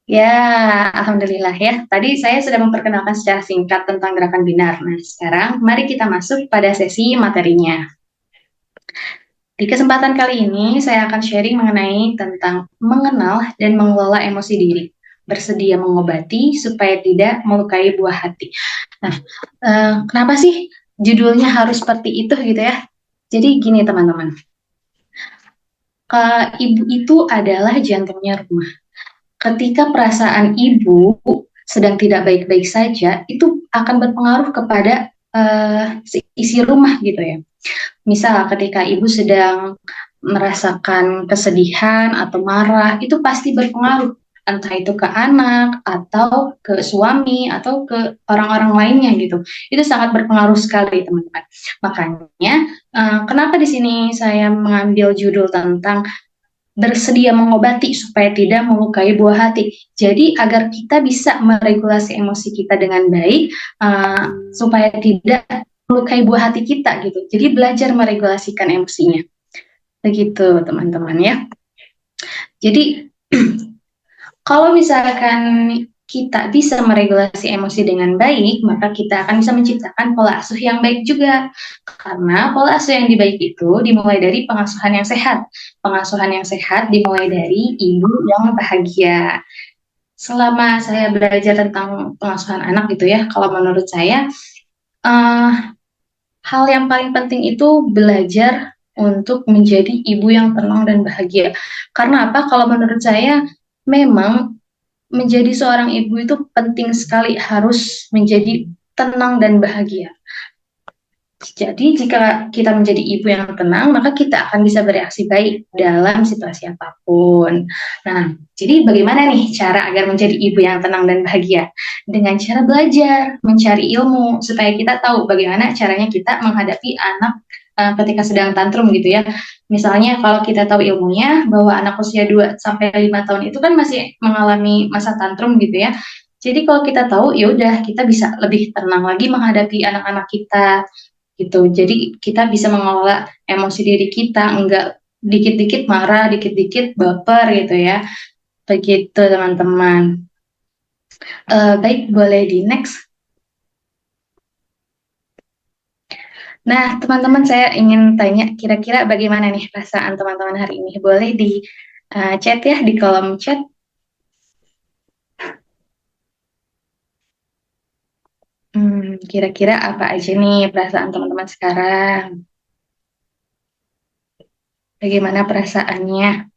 Ya, alhamdulillah ya. Tadi saya sudah memperkenalkan secara singkat tentang gerakan binar. Nah, sekarang mari kita masuk pada sesi materinya. Di kesempatan kali ini, saya akan sharing mengenai tentang mengenal dan mengelola emosi diri. Bersedia mengobati supaya tidak melukai buah hati. Nah, kenapa sih judulnya harus seperti itu gitu ya? Jadi gini teman-teman, ibu itu adalah jantungnya rumah. Ketika perasaan ibu sedang tidak baik-baik saja, itu akan berpengaruh kepada isi rumah gitu ya. Misal ketika ibu sedang merasakan kesedihan atau marah, itu pasti berpengaruh entah itu ke anak atau ke suami atau ke orang-orang lainnya gitu. Itu sangat berpengaruh sekali teman-teman. Makanya kenapa di sini saya mengambil judul tentang bersedia mengobati supaya tidak melukai buah hati. Jadi agar kita bisa meregulasi emosi kita dengan baik supaya tidak melukai buah hati kita gitu. Jadi belajar meregulasikan emosinya. Begitu teman-teman ya. Jadi kalau misalkan kita bisa meregulasi emosi dengan baik, maka kita akan bisa menciptakan pola asuh yang baik juga. Karena pola asuh yang baik itu dimulai dari pengasuhan yang sehat. Pengasuhan yang sehat dimulai dari ibu yang bahagia. Selama saya belajar tentang pengasuhan anak gitu ya, kalau menurut saya, uh, hal yang paling penting itu belajar untuk menjadi ibu yang tenang dan bahagia. Karena apa? Kalau menurut saya, memang menjadi seorang ibu itu penting sekali harus menjadi tenang dan bahagia. Jadi jika kita menjadi ibu yang tenang, maka kita akan bisa bereaksi baik dalam situasi apapun. Nah, jadi bagaimana nih cara agar menjadi ibu yang tenang dan bahagia? Dengan cara belajar, mencari ilmu, supaya kita tahu bagaimana caranya kita menghadapi anak ketika sedang tantrum gitu ya. Misalnya kalau kita tahu ilmunya bahwa anak usia 2 sampai 5 tahun itu kan masih mengalami masa tantrum gitu ya. Jadi kalau kita tahu ya udah kita bisa lebih tenang lagi menghadapi anak-anak kita gitu. Jadi kita bisa mengelola emosi diri kita, enggak dikit-dikit marah, dikit-dikit baper gitu ya. Begitu teman-teman. Baik, boleh di next. Nah, teman-teman saya ingin tanya kira-kira bagaimana nih perasaan teman-teman hari ini? Boleh di chat ya, di kolom chat. Kira-kira apa aja nih perasaan teman-teman sekarang? Bagaimana perasaannya?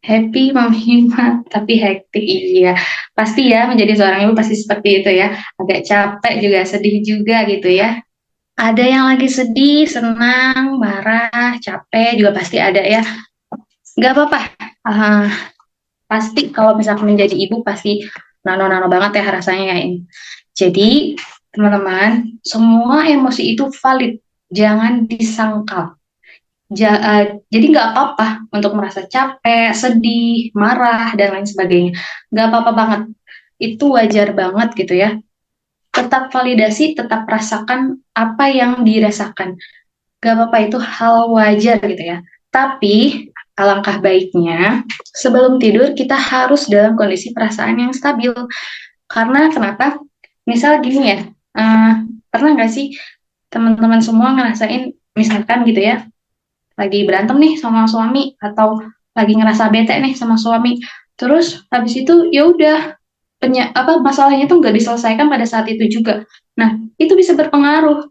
Happy menghina tapi hektik, iya pasti ya, menjadi seorang ibu pasti seperti itu ya, agak capek juga, sedih juga gitu ya. Ada yang lagi sedih, senang, marah, capek juga pasti ada ya. Nggak apa-apa. Ah, pasti kalau misalkan menjadi ibu pasti nano-nano banget ya rasanya ya ini. Jadi teman-teman, semua emosi itu valid, jangan disangkal. Jadi nggak apa-apa untuk merasa capek, sedih, marah, dan lain sebagainya. Nggak apa-apa banget. Itu wajar banget gitu ya. Tetap validasi, tetap rasakan apa yang dirasakan. Nggak apa-apa, itu hal wajar gitu ya. Tapi alangkah baiknya sebelum tidur kita harus dalam kondisi perasaan yang stabil. Karena kenapa? Misal gini ya, eh, pernah nggak sih teman-teman semua ngerasain misalkan gitu ya, lagi berantem nih sama suami atau lagi ngerasa bete nih sama suami, terus habis itu ya udah masalahnya tuh nggak diselesaikan pada saat itu juga. Nah itu bisa berpengaruh.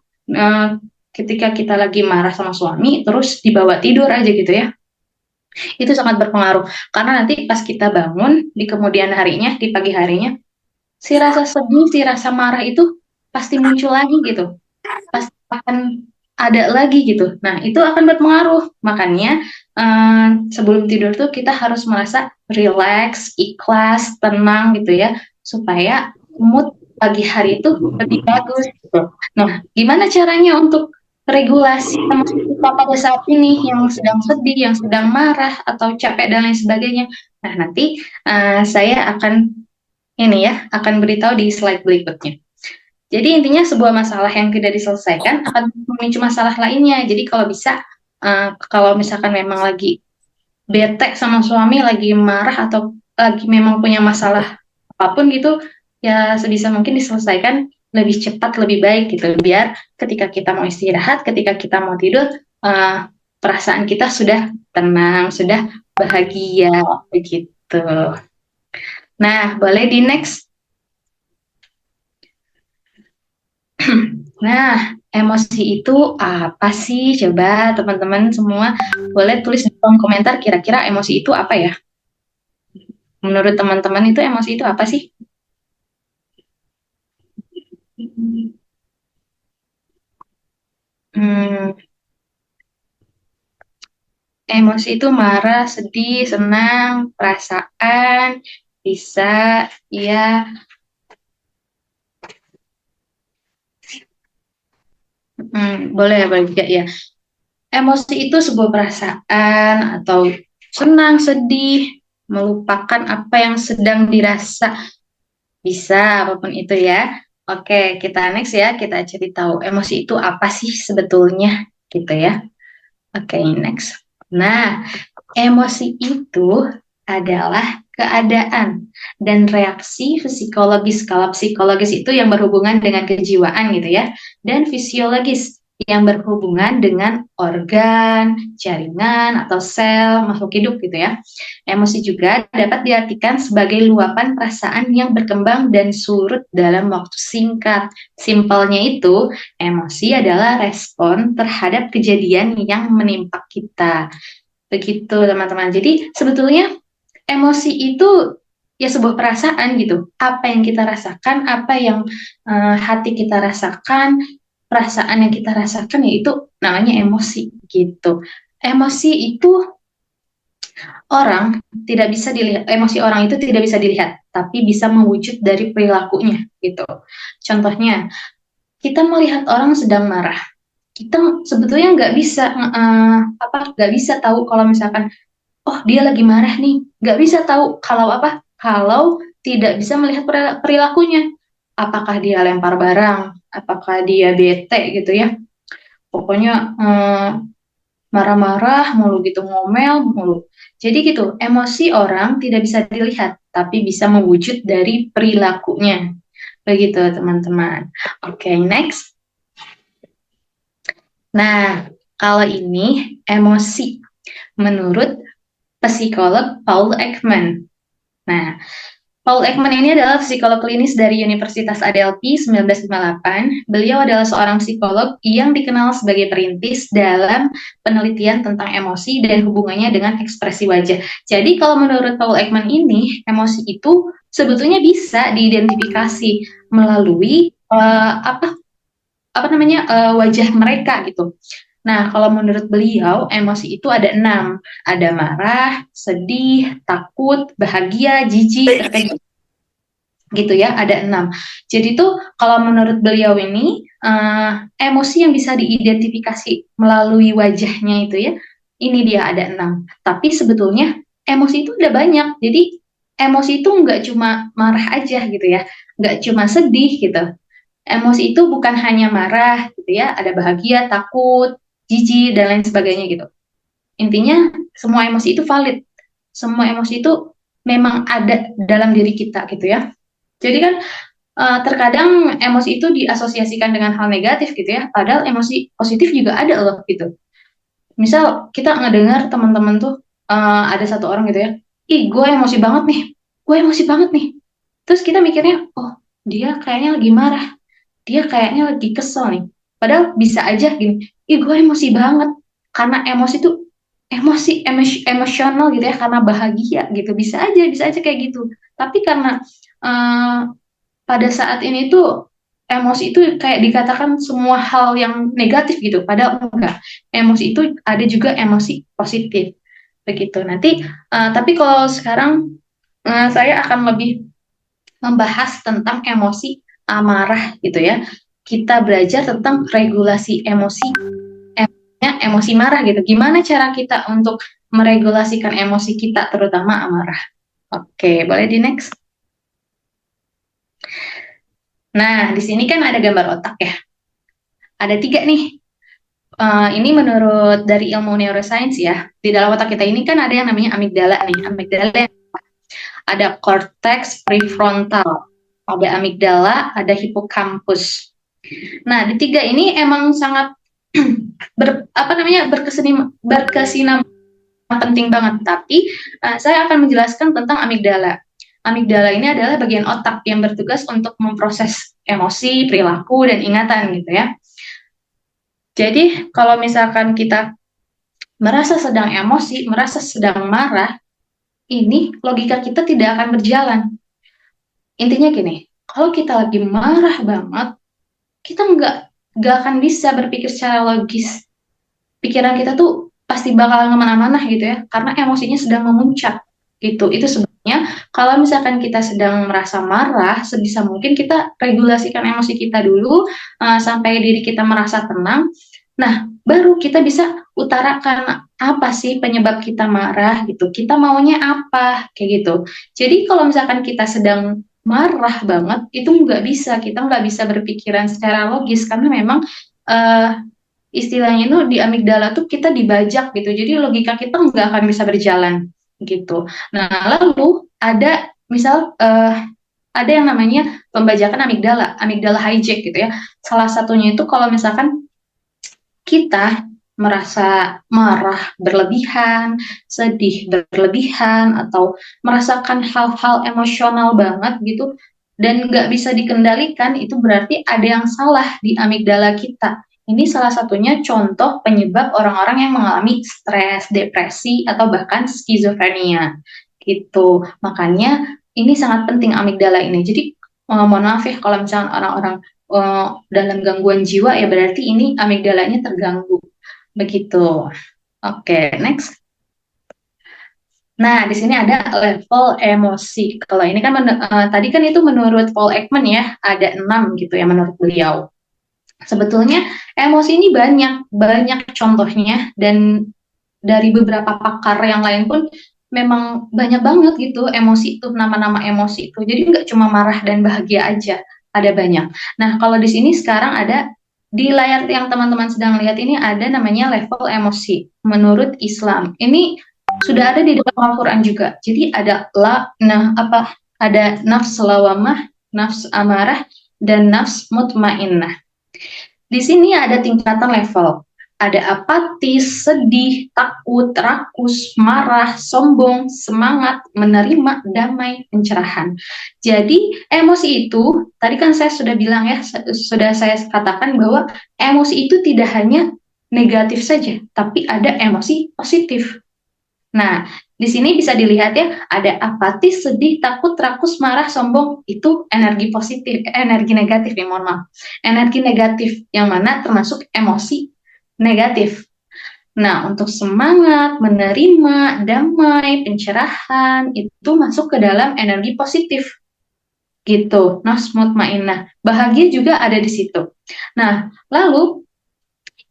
Ketika kita lagi marah sama suami terus dibawa tidur aja gitu ya, itu sangat berpengaruh karena nanti pas kita bangun di kemudian harinya, di pagi harinya, si rasa sedih, si rasa marah itu pasti muncul lagi gitu, pasti akan ada lagi gitu. Nah, itu akan berpengaruh. Makanya sebelum tidur tuh kita harus merasa relax, ikhlas, tenang gitu ya, supaya mood pagi hari itu lebih bagus gitu. Nah, gimana caranya untuk regulasi emosi kita pada saat ini yang sedang sedih, yang sedang marah atau capek dan lain sebagainya. Nah, nanti saya akan ini ya, akan beritahu di slide berikutnya. Jadi intinya sebuah masalah yang tidak diselesaikan akan memicu masalah lainnya. Jadi kalau bisa, kalau misalkan memang lagi bete sama suami, lagi marah atau lagi memang punya masalah apapun gitu, ya sebisa mungkin diselesaikan lebih cepat, lebih baik gitu. Biar ketika kita mau istirahat, ketika kita mau tidur, eh, perasaan kita sudah tenang, sudah bahagia begitu. Nah, boleh di next. Nah, emosi itu apa sih? Coba teman-teman semua boleh tulis di kolom komentar kira-kira emosi itu apa ya? Menurut teman-teman itu emosi itu apa sih? Hmm, emosi itu marah, sedih, senang, perasaan, bisa, ya, boleh, boleh juga ya. Emosi itu sebuah perasaan atau senang, sedih, melupakan apa yang sedang dirasa. Bisa, apapun itu ya. Oke, kita next ya. Kita cari tahu emosi itu apa sih sebetulnya, gitu ya. Oke, next. Nah, emosi itu adalah keadaan dan reaksi psikologis. Kalau psikologis itu yang berhubungan dengan kejiwaan gitu ya. Dan fisiologis yang berhubungan dengan organ, jaringan, atau sel makhluk hidup gitu ya. Emosi juga dapat diartikan sebagai luapan perasaan yang berkembang dan surut dalam waktu singkat. Simpelnya itu, emosi adalah respon terhadap kejadian yang menimpa kita. Begitu, teman-teman. Jadi, sebetulnya emosi itu ya sebuah perasaan gitu. Apa yang kita rasakan, apa yang hati kita rasakan, perasaan yang kita rasakan ya itu namanya emosi gitu. Emosi itu orang tidak bisa dilihat, emosi orang itu tidak bisa dilihat, tapi bisa mewujud dari perilakunya gitu. Contohnya, kita melihat orang sedang marah, kita sebetulnya nggak bisa nggak bisa tahu kalau misalkan oh dia lagi marah nih, nggak bisa tahu kalau apa, kalau tidak bisa melihat perilakunya, apakah dia lempar barang, apakah dia bete gitu ya, pokoknya marah-marah mulu gitu, ngomel mulu. Jadi gitu, emosi orang tidak bisa dilihat, tapi bisa mewujud dari perilakunya. Begitu teman-teman. Oke, next. Nah, kalau ini emosi menurut psikolog Paul Ekman. Nah, Paul Ekman ini adalah psikolog klinis dari Universitas Adelphi 1958. Beliau adalah seorang psikolog yang dikenal sebagai perintis dalam penelitian tentang emosi dan hubungannya dengan ekspresi wajah. Jadi kalau menurut Paul Ekman ini, emosi itu sebetulnya bisa diidentifikasi melalui wajah mereka gitu. Nah, kalau menurut beliau, emosi itu ada 6. Ada marah, sedih, takut, bahagia, jijik, kayak gitu ya, ada 6. Jadi tuh kalau menurut beliau ini, emosi yang bisa diidentifikasi melalui wajahnya itu ya, ini dia ada 6. Tapi sebetulnya emosi itu udah banyak. Jadi emosi itu nggak cuma marah aja gitu ya, nggak cuma sedih gitu. Emosi itu bukan hanya marah gitu ya, ada bahagia, takut, jijik, dan lain sebagainya gitu. Intinya semua emosi itu valid. Semua emosi itu memang ada dalam diri kita gitu ya. Jadi kan terkadang emosi itu diasosiasikan dengan hal negatif gitu ya, padahal emosi positif juga ada loh gitu. Misal kita ngedengar teman-teman tuh ada satu orang gitu ya, ih gue emosi banget nih, gue emosi banget nih. Terus kita mikirnya, oh dia kayaknya lagi marah, dia kayaknya lagi kesel nih. Padahal bisa aja gini, ih gue emosi banget. Karena emosi itu emosional gitu ya, karena bahagia gitu. Bisa aja kayak gitu. Tapi karena eh, pada saat ini tuh emosi itu kayak dikatakan semua hal yang negatif gitu. Padahal enggak. Emosi itu ada juga emosi positif. Begitu. Nanti, tapi kalau sekarang saya akan lebih membahas tentang emosi amarah gitu ya. Kita belajar tentang regulasi emosi, emosi marah gitu. Gimana cara kita untuk meregulasikan emosi kita, terutama amarah. Oke, boleh di next. Nah, di sini kan ada gambar otak ya. Ada 3 nih. Ini menurut dari ilmu neuroscience ya. Di dalam otak kita ini kan ada yang namanya amigdala nih. Amigdala yang ada cortex prefrontal, ada amigdala, ada hippocampus. Nah, di tiga ini emang sangat berkesinambungan penting banget. Tapi saya akan menjelaskan tentang amigdala. Amigdala ini adalah bagian otak yang bertugas untuk memproses emosi, perilaku, dan ingatan gitu ya. Jadi kalau misalkan kita merasa sedang emosi, merasa sedang marah, ini logika kita tidak akan berjalan. Intinya gini, kalau kita lagi marah banget, kita nggak akan bisa berpikir secara logis. Pikiran kita tuh pasti bakal kemana-mana gitu ya, karena emosinya sedang memuncak gitu. Itu sebabnya kalau misalkan kita sedang merasa marah, sebisa mungkin kita regulasikan emosi kita dulu sampai diri kita merasa tenang. Nah, baru kita bisa utarakan apa sih penyebab kita marah gitu. Kita maunya apa kayak gitu. Jadi kalau misalkan kita sedang marah banget, itu nggak bisa. Kita nggak bisa berpikiran secara logis karena memang uh, istilahnya itu di amigdala tuh kita dibajak gitu. Jadi logika kita nggak akan bisa berjalan gitu. Nah, lalu ada misal ada yang namanya pembajakan amigdala, amigdala hijack gitu ya. Salah satunya itu kalau misalkan kita merasa marah berlebihan, sedih berlebihan, atau merasakan hal-hal emosional banget gitu, dan nggak bisa dikendalikan, itu berarti ada yang salah di amigdala kita. Ini salah satunya contoh penyebab orang-orang yang mengalami stres, depresi, atau bahkan skizofrenia. Gitu. Makanya ini sangat penting amigdala ini. Jadi mohon maaf ya kalau misalnya orang-orang dalam gangguan jiwa ya berarti ini amigdalanya terganggu. Begitu. Oke, next. Nah, di sini ada level emosi. Kalau ini kan tadi kan itu menurut Paul Ekman ya, ada 6 gitu ya menurut beliau. Sebetulnya emosi ini banyak, banyak contohnya dan dari beberapa pakar yang lain pun memang banyak banget gitu emosi itu, nama-nama emosi itu. Jadi nggak cuma marah dan bahagia aja, ada banyak. Nah, kalau di sini sekarang ada di layar yang teman-teman sedang lihat ini ada namanya level emosi menurut Islam. Ini sudah ada di dalam Al-Quran juga. Jadi ada ada nafs lawamah, nafs amarah, dan nafs mutmainnah. Di sini ada tingkatan level. Ada apatis, sedih, takut, rakus, marah, sombong, semangat, menerima, damai, pencerahan. Jadi emosi itu, tadi kan saya sudah bilang ya, sudah saya katakan bahwa emosi itu tidak hanya negatif saja, tapi ada emosi positif. Nah, di sini bisa dilihat ya, ada apatis, sedih, takut, rakus, marah, sombong, itu energi positif, energi negatif ya, mohon maaf. Energi negatif, yang mana termasuk emosi negatif. Nah, untuk semangat, menerima, damai, pencerahan, itu masuk ke dalam energi positif. Gitu, nafs mutmainnah. Bahagia juga ada di situ. Nah, lalu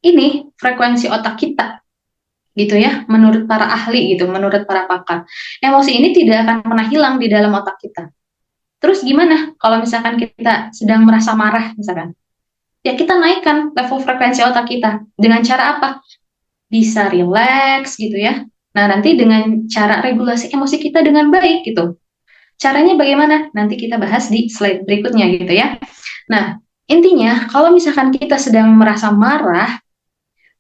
ini frekuensi otak kita gitu ya, menurut para ahli gitu, menurut para pakar. Emosi ini tidak akan pernah hilang di dalam otak kita. Terus gimana kalau misalkan kita sedang merasa marah misalkan? Ya kita naikkan level frekuensi otak kita. Dengan cara apa? Bisa relax gitu ya. Nah nanti dengan cara regulasi emosi kita dengan baik gitu. Caranya bagaimana? Nanti kita bahas di slide berikutnya gitu ya. Nah intinya kalau misalkan kita sedang merasa marah,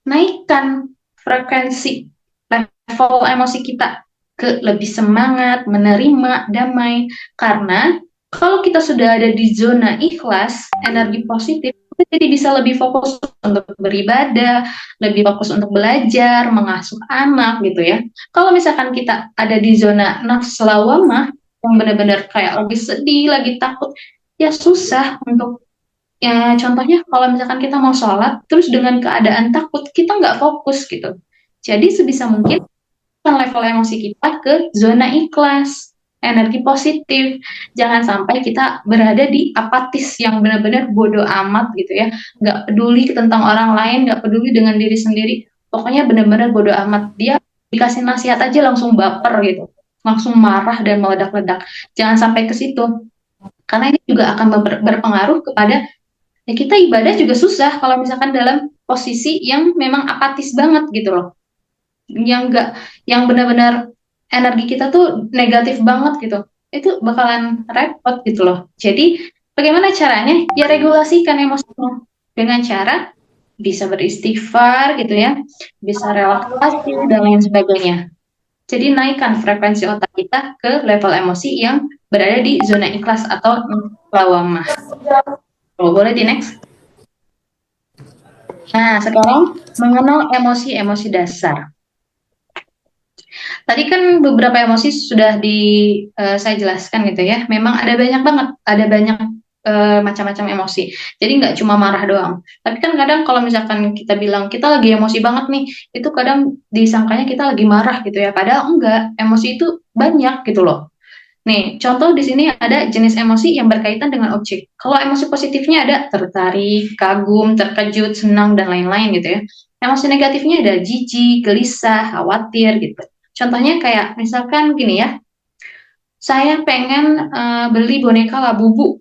naikkan frekuensi level emosi kita ke lebih semangat, menerima, damai. Karena kalau kita sudah ada di zona ikhlas, energi positif, kita jadi bisa lebih fokus untuk beribadah, lebih fokus untuk belajar, mengasuh anak gitu ya. Kalau misalkan kita ada di zona nafs lawamah, yang benar-benar kayak lagi sedih, lagi takut, ya susah untuk ya contohnya kalau misalkan kita mau sholat, terus dengan keadaan takut, kita nggak fokus gitu. Jadi sebisa mungkin level emosi kita ke zona ikhlas, energi positif. Jangan sampai kita berada di apatis yang benar-benar bodoh amat gitu ya. Nggak peduli tentang orang lain, nggak peduli dengan diri sendiri. Pokoknya benar-benar bodoh amat. Dia dikasih nasihat aja langsung baper gitu. Langsung marah dan meledak-ledak. Jangan sampai ke situ. Karena ini juga akan berpengaruh kepada ya kita ibadah juga susah kalau misalkan dalam posisi yang memang apatis banget gitu loh, yang enggak, yang benar-benar energi kita tuh negatif banget gitu, itu bakalan repot gitu loh. Jadi bagaimana caranya? Ya regulasikan emosinya dengan cara bisa beristighfar gitu ya, bisa relaksasi dan lain sebagainya. Jadi naikkan frekuensi otak kita ke level emosi yang berada di zona ikhlas atau lawamah. Oh, boleh di next. Nah, sekarang mengenal emosi-emosi dasar. Tadi kan beberapa emosi sudah saya jelaskan gitu ya. Memang ada banyak banget, ada banyak macam-macam emosi. Jadi nggak cuma marah doang. Tapi kan kadang kalau misalkan kita bilang kita lagi emosi banget nih, itu kadang disangkanya kita lagi marah gitu ya. Padahal enggak, emosi itu banyak gitu loh. Nih, contoh di sini ada jenis emosi yang berkaitan dengan objek. Kalau emosi positifnya ada tertarik, kagum, terkejut, senang, dan lain-lain gitu ya. Emosi negatifnya ada jijik, gelisah, khawatir gitu. Contohnya kayak misalkan gini ya, saya pengen beli boneka Labubu.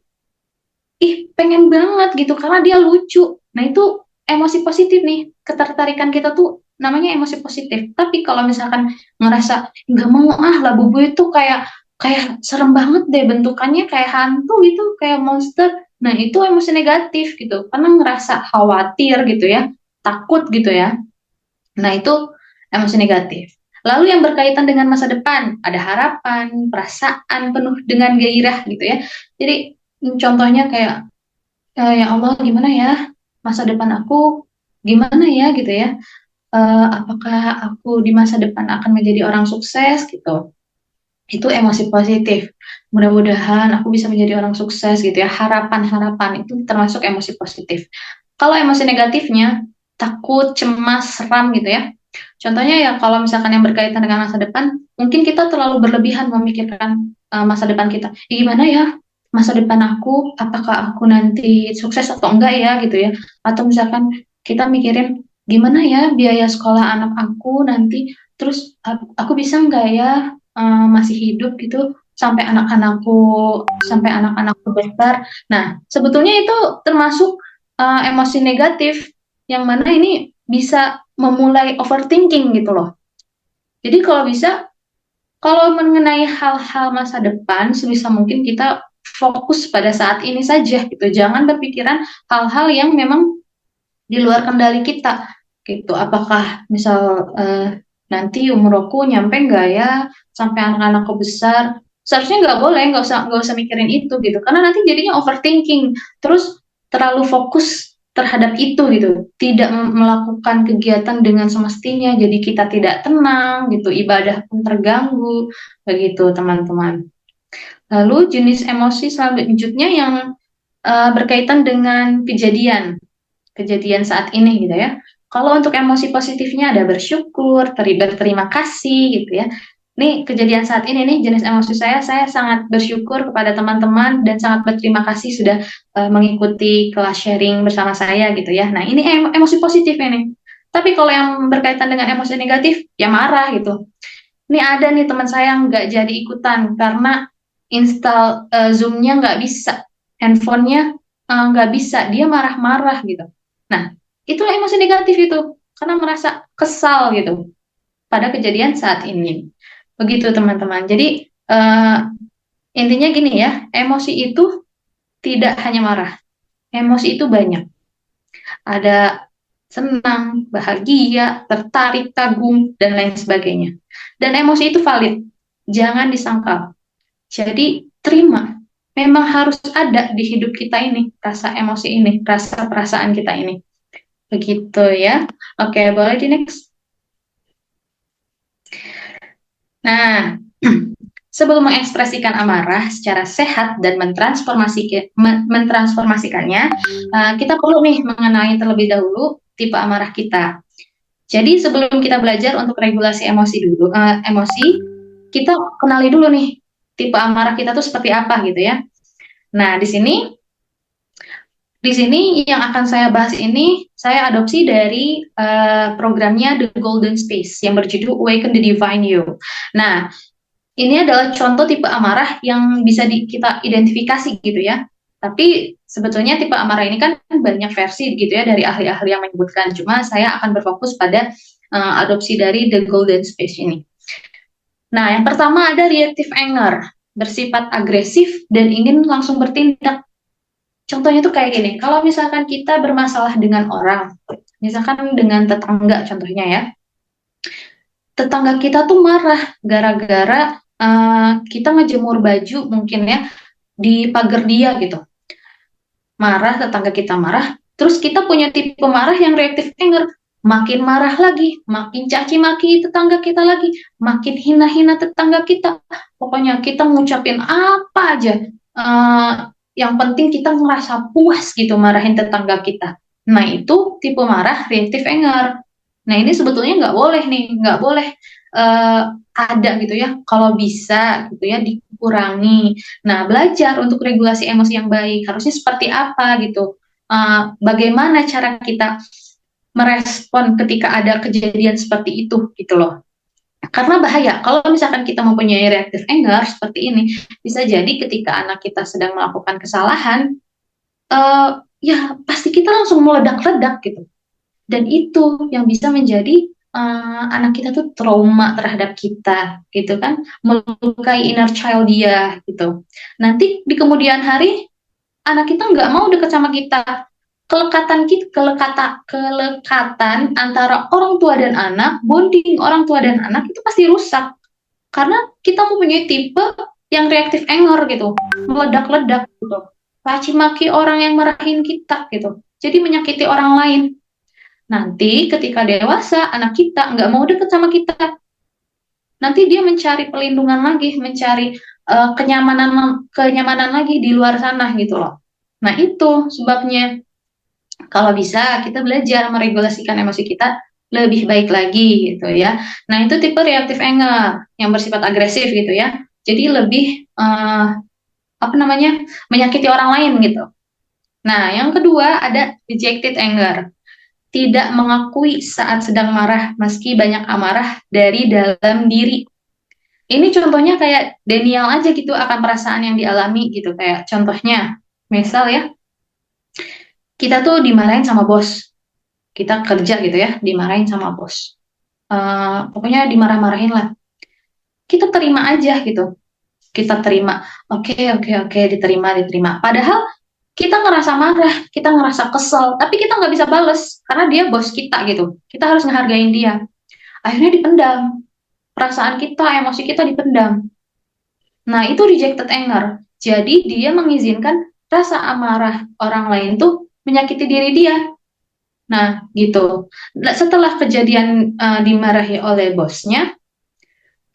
Ih, pengen banget gitu karena dia lucu. Nah, itu emosi positif nih. Ketertarikan kita tuh namanya emosi positif. Tapi kalau misalkan ngerasa nggak mau Labubu itu kayak kayak serem banget deh bentukannya kayak hantu gitu, kayak monster. Nah, itu emosi negatif gitu. Karena ngerasa khawatir gitu ya, takut gitu ya. Nah, itu emosi negatif. Lalu yang berkaitan dengan masa depan, ada harapan, perasaan penuh dengan gairah gitu ya. Jadi contohnya kayak ya Allah gimana ya masa depan aku, gimana ya gitu ya. Apakah aku di masa depan akan menjadi orang sukses gitu. Itu emosi positif. Mudah-mudahan aku bisa menjadi orang sukses gitu ya. Harapan-harapan itu termasuk emosi positif. Kalau emosi negatifnya takut, cemas, seram gitu ya. Contohnya ya kalau misalkan yang berkaitan dengan masa depan, mungkin kita terlalu berlebihan memikirkan masa depan kita. Gimana ya masa depan aku, apakah aku nanti sukses atau enggak ya gitu ya. Atau misalkan kita mikirin gimana ya biaya sekolah anak aku nanti, terus aku bisa enggak ya masih hidup gitu sampai anak-anakku besar. Nah, sebetulnya itu termasuk emosi negatif yang mana ini bisa memulai overthinking gitu loh. Jadi kalau bisa, kalau mengenai hal-hal masa depan, sebisa mungkin kita fokus pada saat ini saja gitu. Jangan berpikiran hal-hal yang memang di luar kendali kita gitu. Apakah misal nanti umur aku nyampe nggak ya sampai anak-anakku besar? Seharusnya nggak boleh, nggak usah mikirin itu gitu. Karena nanti jadinya overthinking, terus terlalu fokus terhadap itu gitu, tidak melakukan kegiatan dengan semestinya, jadi kita tidak tenang gitu, ibadah pun terganggu, begitu teman-teman. Lalu jenis emosi selanjutnya yang berkaitan dengan kejadian saat ini gitu ya. Kalau untuk emosi positifnya ada bersyukur, berterima kasih gitu ya. Nih kejadian saat ini nih jenis emosi saya sangat bersyukur kepada teman-teman dan sangat berterima kasih sudah mengikuti kelas sharing bersama saya gitu ya. Nah ini emosi positif ini. Tapi kalau yang berkaitan dengan emosi negatif, ya marah gitu. Ini ada nih teman saya nggak jadi ikutan karena install Zoom-nya nggak bisa, handphonenya nggak bisa, dia marah-marah gitu. Nah, itu emosi negatif itu, karena merasa kesal gitu pada kejadian saat ini. Begitu teman-teman. Jadi intinya gini ya, emosi itu tidak hanya marah, emosi itu banyak. Ada senang, bahagia, tertarik, kagum, dan lain sebagainya. Dan emosi itu valid, jangan disangkal. Jadi terima, memang harus ada di hidup kita ini, rasa emosi ini, rasa perasaan kita ini. Begitu ya. Oke, boleh di next. Nah, sebelum mengekspresikan amarah secara sehat dan mentransformasikannya, kita perlu nih mengenai terlebih dahulu tipe amarah kita. Jadi sebelum kita belajar untuk regulasi emosi, kita kenali dulu nih tipe amarah kita tuh seperti apa gitu ya. Nah, di sini yang akan saya bahas ini saya adopsi dari programnya The Golden Space yang berjudul Awaken the Divine You. Nah, ini adalah contoh tipe amarah yang bisa kita identifikasi gitu ya. Tapi sebetulnya tipe amarah ini kan banyak versi gitu ya dari ahli-ahli yang menyebutkan. Cuma saya akan berfokus pada adopsi dari The Golden Space ini. Nah, yang pertama ada reactive anger, bersifat agresif dan ingin langsung bertindak. Contohnya tuh kayak gini, kalau misalkan kita bermasalah dengan orang, misalkan dengan tetangga contohnya ya, tetangga kita tuh marah gara-gara kita ngejemur baju mungkin ya di pagar dia gitu. Marah, tetangga kita marah, terus kita punya tipe marah yang reactive anger, makin marah lagi, makin caci maki tetangga kita lagi, makin hina-hina tetangga kita. Pokoknya kita ngucapin apa aja, yang penting kita ngerasa puas gitu marahin tetangga kita. Nah itu tipe marah reactive anger. Nah ini sebetulnya nggak boleh nih, nggak boleh ada gitu ya. Kalau bisa gitu ya dikurangi. Nah belajar untuk regulasi emosi yang baik harusnya seperti apa gitu. Bagaimana cara kita merespon ketika ada kejadian seperti itu gitu loh. Karena bahaya kalau misalkan kita mempunyai reactive anger seperti ini, bisa jadi ketika anak kita sedang melakukan kesalahan, ya pasti kita langsung meledak-ledak gitu. Dan itu yang bisa menjadi anak kita tuh trauma terhadap kita gitu kan, melukai inner child dia gitu. Nanti di kemudian hari anak kita nggak mau deket sama kita. Kelekatan antara orang tua dan anak, bonding orang tua dan anak itu pasti rusak karena kita mempunyai tipe yang reaktif anger gitu, meledak-ledak gitu, caci maki orang yang marahin kita gitu, jadi menyakiti orang lain. Nanti ketika dewasa, anak kita nggak mau deket sama kita. Nanti dia mencari pelindungan lagi, mencari kenyamanan lagi di luar sana gitu loh. Nah itu sebabnya kalau bisa kita belajar meregulasikan emosi kita lebih baik lagi gitu ya. Nah itu tipe reactive anger yang bersifat agresif gitu ya. Jadi lebih apa namanya menyakiti orang lain gitu. Nah yang kedua ada rejected anger, tidak mengakui saat sedang marah meski banyak amarah dari dalam diri. Ini contohnya kayak Daniel aja gitu akan perasaan yang dialami gitu. Kayak contohnya, misal ya, kita tuh dimarahin sama bos. Kita kerja gitu ya, dimarahin sama bos. Pokoknya dimarah-marahin lah. Kita terima aja gitu. Kita terima. Oke, oke, oke, diterima, diterima. Padahal kita ngerasa marah, kita ngerasa kesel, tapi kita nggak bisa bales karena dia bos kita gitu. Kita harus ngehargain dia. Akhirnya dipendam. Perasaan kita, emosi kita dipendam. Nah, itu rejected anger. Jadi dia mengizinkan rasa amarah orang lain tuh menyakiti diri dia. Nah, gitu. Setelah kejadian dimarahi oleh bosnya,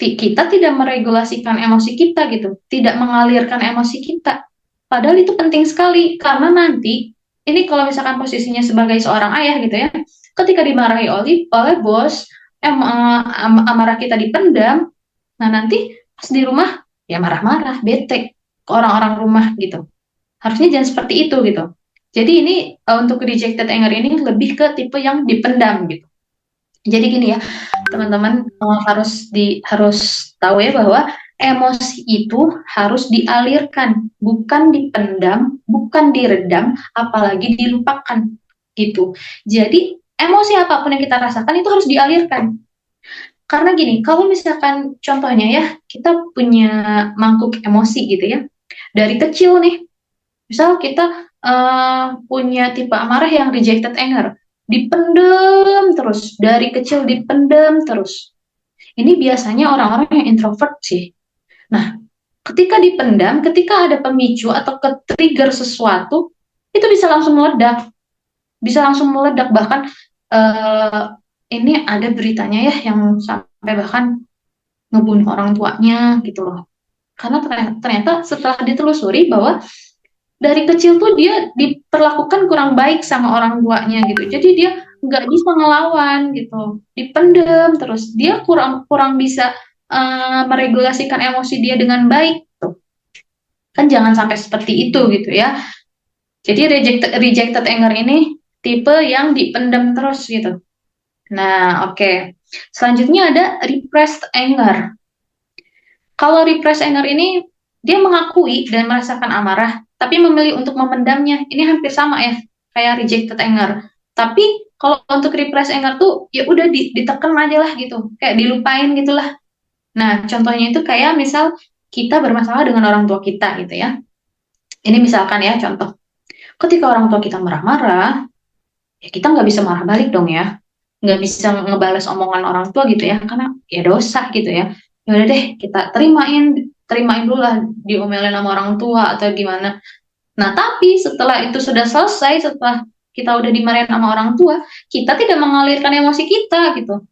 kita tidak meregulasikan emosi kita gitu, tidak mengalirkan emosi kita. Padahal itu penting sekali karena nanti ini kalau misalkan posisinya sebagai seorang ayah gitu ya, ketika dimarahi oleh bos, amarah kita dipendam, nah nanti pas di rumah ya marah-marah, bete ke orang-orang rumah gitu. Harusnya jangan seperti itu gitu. Jadi ini untuk rejected anger ini lebih ke tipe yang dipendam gitu. Jadi gini ya, teman-teman harus tahu ya bahwa emosi itu harus dialirkan, bukan dipendam, bukan diredam, apalagi dilupakan gitu. Jadi emosi apapun yang kita rasakan itu harus dialirkan. Karena gini, kalau misalkan contohnya ya, kita punya mangkuk emosi gitu ya, dari kecil nih, misal kita punya tipe amarah yang rejected anger, dipendem terus, dari kecil dipendem terus. Ini biasanya orang-orang yang introvert sih. Nah, ketika dipendam, ketika ada pemicu atau ke-trigger sesuatu, itu bisa langsung meledak. Bisa langsung meledak, bahkan ini ada beritanya ya yang sampai bahkan ngebunuh orang tuanya gitu loh. Karena ternyata setelah ditelusuri bahwa dari kecil tuh dia diperlakukan kurang baik sama orang tuanya gitu. Jadi dia nggak bisa ngelawan gitu, dipendam terus. Dia kurang kurang bisa meregulasikan emosi dia dengan baik. Tuh. Kan jangan sampai seperti itu gitu ya. Jadi rejected anger ini tipe yang dipendam terus gitu. Nah, oke. Selanjutnya ada repressed anger. Kalau repressed anger ini dia mengakui dan merasakan amarah, tapi memilih untuk memendamnya. Ini hampir sama ya, kayak rejected anger. Tapi kalau untuk repress anger tuh ya udah ditekan aja lah gitu, kayak dilupain gitulah. Nah, contohnya itu kayak misal kita bermasalah dengan orang tua kita gitu ya. Ini misalkan ya contoh, ketika orang tua kita marah-marah, ya kita nggak bisa marah balik dong ya, nggak bisa ngebales omongan orang tua gitu ya, karena ya dosa gitu ya. Ya udah deh, kita terimain dulu lah diomelin sama orang tua atau gimana. Nah, tapi setelah itu sudah selesai, setelah kita udah dimarahin sama orang tua, kita tidak mengalirkan emosi kita gitu.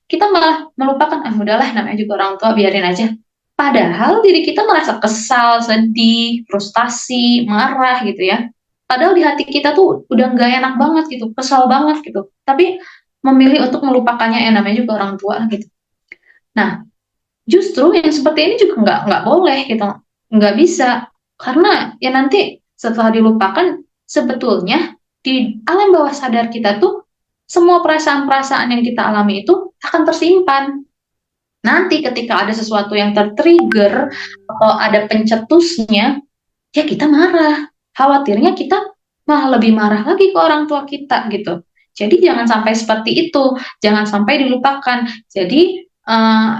Kita malah melupakan, ah udahlah namanya juga orang tua, biarin aja. Padahal diri kita merasa kesal, sedih, frustasi, marah gitu ya. Padahal di hati kita tuh udah nggak enak banget gitu, kesal banget gitu. Tapi memilih untuk melupakannya, ya namanya juga orang tua gitu. Nah, justru yang seperti ini juga nggak boleh gitu, nggak bisa, karena ya nanti setelah dilupakan sebetulnya di alam bawah sadar kita tuh semua perasaan-perasaan yang kita alami itu akan tersimpan. Nanti ketika ada sesuatu yang tertrigger atau ada pencetusnya, ya kita marah. Khawatirnya kita malah lebih marah lagi ke orang tua kita gitu. Jadi jangan sampai seperti itu, jangan sampai dilupakan. Jadi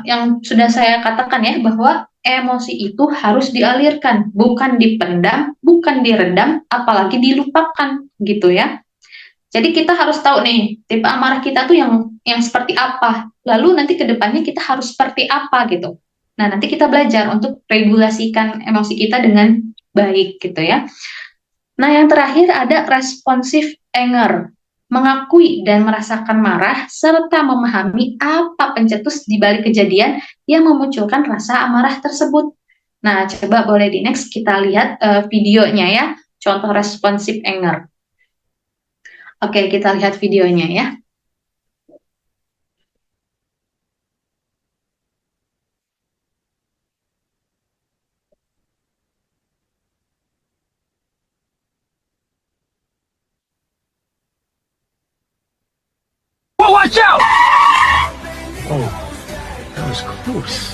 yang sudah saya katakan ya, bahwa emosi itu harus dialirkan, bukan dipendam, bukan diredam, apalagi dilupakan gitu ya. Jadi kita harus tahu nih, tipe amarah kita tuh yang seperti apa. Lalu nanti ke depannya kita harus seperti apa gitu. Nah, nanti kita belajar untuk regulasikan emosi kita dengan baik gitu ya. Nah, yang terakhir ada responsive anger. Mengakui dan merasakan marah serta memahami apa pencetus di balik kejadian yang memunculkan rasa amarah tersebut. Nah, coba boleh di next kita lihat videonya ya, contoh responsive anger. Oke, kita lihat videonya ya. Oh, watch out! Oh, that was close.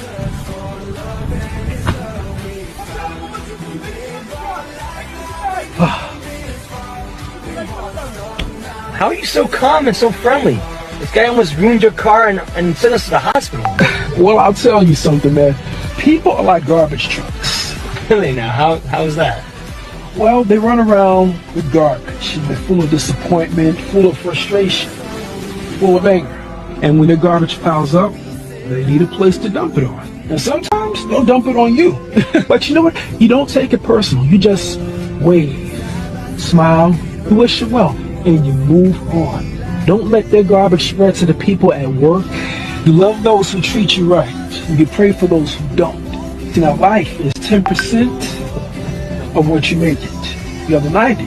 How are you so calm and so friendly? This guy almost ruined your car and sent us to the hospital. Well, I'll tell you something, man. People are like garbage trucks. Really now? How is that? Well, they run around with garbage. They're full of disappointment, full of frustration, full of anger. And when their garbage piles up, they need a place to dump it on. And sometimes they'll dump it on you. But you know what? You don't take it personal. You just wave, smile, you wish it well, and you move on. Don't let their garbage spread to the people at work. You love those who treat you right. You pray for those who don't. See, now life is 10% of what you make it. The other 90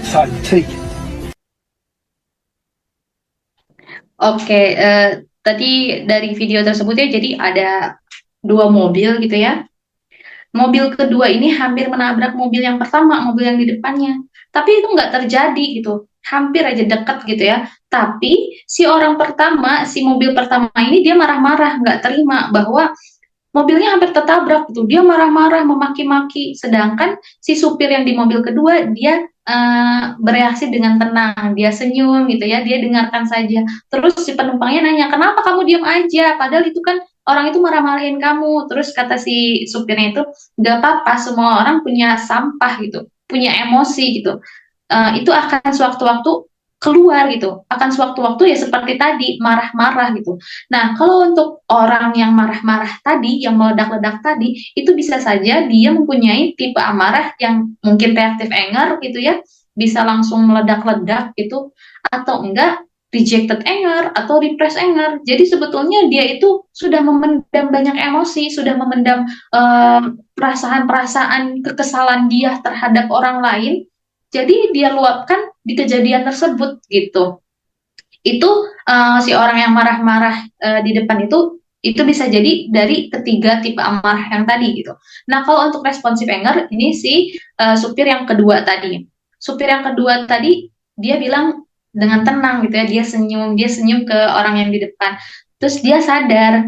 is how you take it. Oke, tadi dari video tersebut ya, jadi ada dua mobil gitu ya. Mobil kedua ini hampir menabrak mobil yang pertama, mobil yang di depannya. Tapi itu nggak terjadi gitu, hampir aja deket gitu ya. Tapi si orang pertama, si mobil pertama ini dia marah-marah, nggak terima bahwa mobilnya hampir tertabrak gitu. Dia marah-marah, memaki-maki. Sedangkan si supir yang di mobil kedua dia bereaksi dengan tenang, dia senyum gitu ya, dia dengarkan saja. Terus si penumpangnya nanya, kenapa kamu diam aja? Padahal itu kan orang itu marah-marahin kamu. Terus kata si supirnya itu, gak apa-apa, semua orang punya sampah gitu, punya emosi gitu. Itu akan sewaktu-waktu keluar gitu, akan sewaktu-waktu ya seperti tadi, marah-marah gitu. Nah, kalau untuk orang yang marah-marah tadi, yang meledak-ledak tadi, itu bisa saja dia mempunyai tipe amarah yang mungkin reactive anger gitu ya, bisa langsung meledak-ledak gitu, atau enggak rejected anger atau repressed anger. Jadi sebetulnya dia itu sudah memendam banyak emosi, sudah memendam perasaan-perasaan kekesalan dia terhadap orang lain, jadi dia luapkan di kejadian tersebut gitu. Itu si orang yang marah-marah di depan itu bisa jadi dari ketiga tipe amarah yang tadi gitu. Nah, kalau untuk responsive anger ini si supir yang kedua tadi. Supir yang kedua tadi dia bilang dengan tenang gitu ya, dia senyum ke orang yang di depan. Terus dia sadar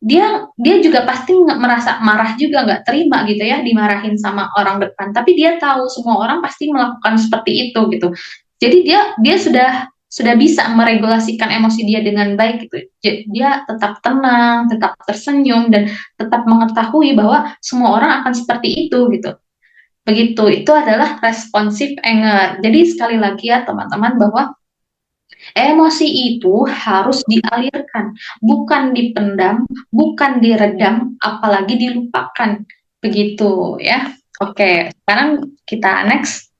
dia juga pasti merasa marah juga, nggak terima gitu ya dimarahin sama orang depan, tapi dia tahu semua orang pasti melakukan seperti itu gitu. Jadi dia sudah bisa meregulasikan emosi dia dengan baik gitu. Dia tetap tenang, tetap tersenyum, dan tetap mengetahui bahwa semua orang akan seperti itu gitu. Begitu, itu adalah responsive anger. Jadi sekali lagi ya teman-teman, bahwa emosi itu harus dialirkan, bukan dipendam, bukan diredam, apalagi dilupakan. Begitu ya. Oke, sekarang kita next.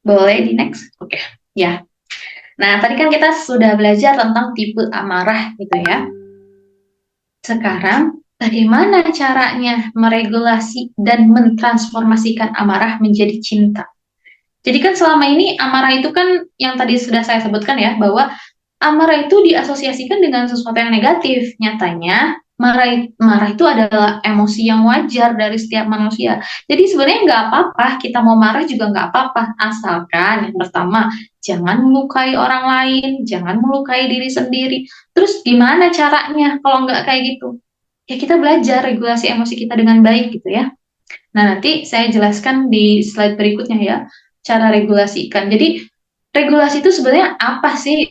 Boleh di next? Oke, ya. Nah, tadi kan kita sudah belajar tentang tipe amarah gitu ya. Sekarang, bagaimana caranya meregulasi dan mentransformasikan amarah menjadi cinta? Jadi kan selama ini amarah itu kan yang tadi sudah saya sebutkan ya, bahwa amarah itu diasosiasikan dengan sesuatu yang negatif. Nyatanya, marah itu adalah emosi yang wajar dari setiap manusia. Jadi sebenarnya nggak apa-apa, kita mau marah juga nggak apa-apa. Asalkan yang pertama, jangan melukai orang lain, jangan melukai diri sendiri. Terus gimana caranya kalau nggak kayak gitu? Ya kita belajar regulasi emosi kita dengan baik gitu ya. Nah, nanti saya jelaskan di slide berikutnya ya, cara regulasikan. Jadi, regulasi itu sebenarnya apa sih?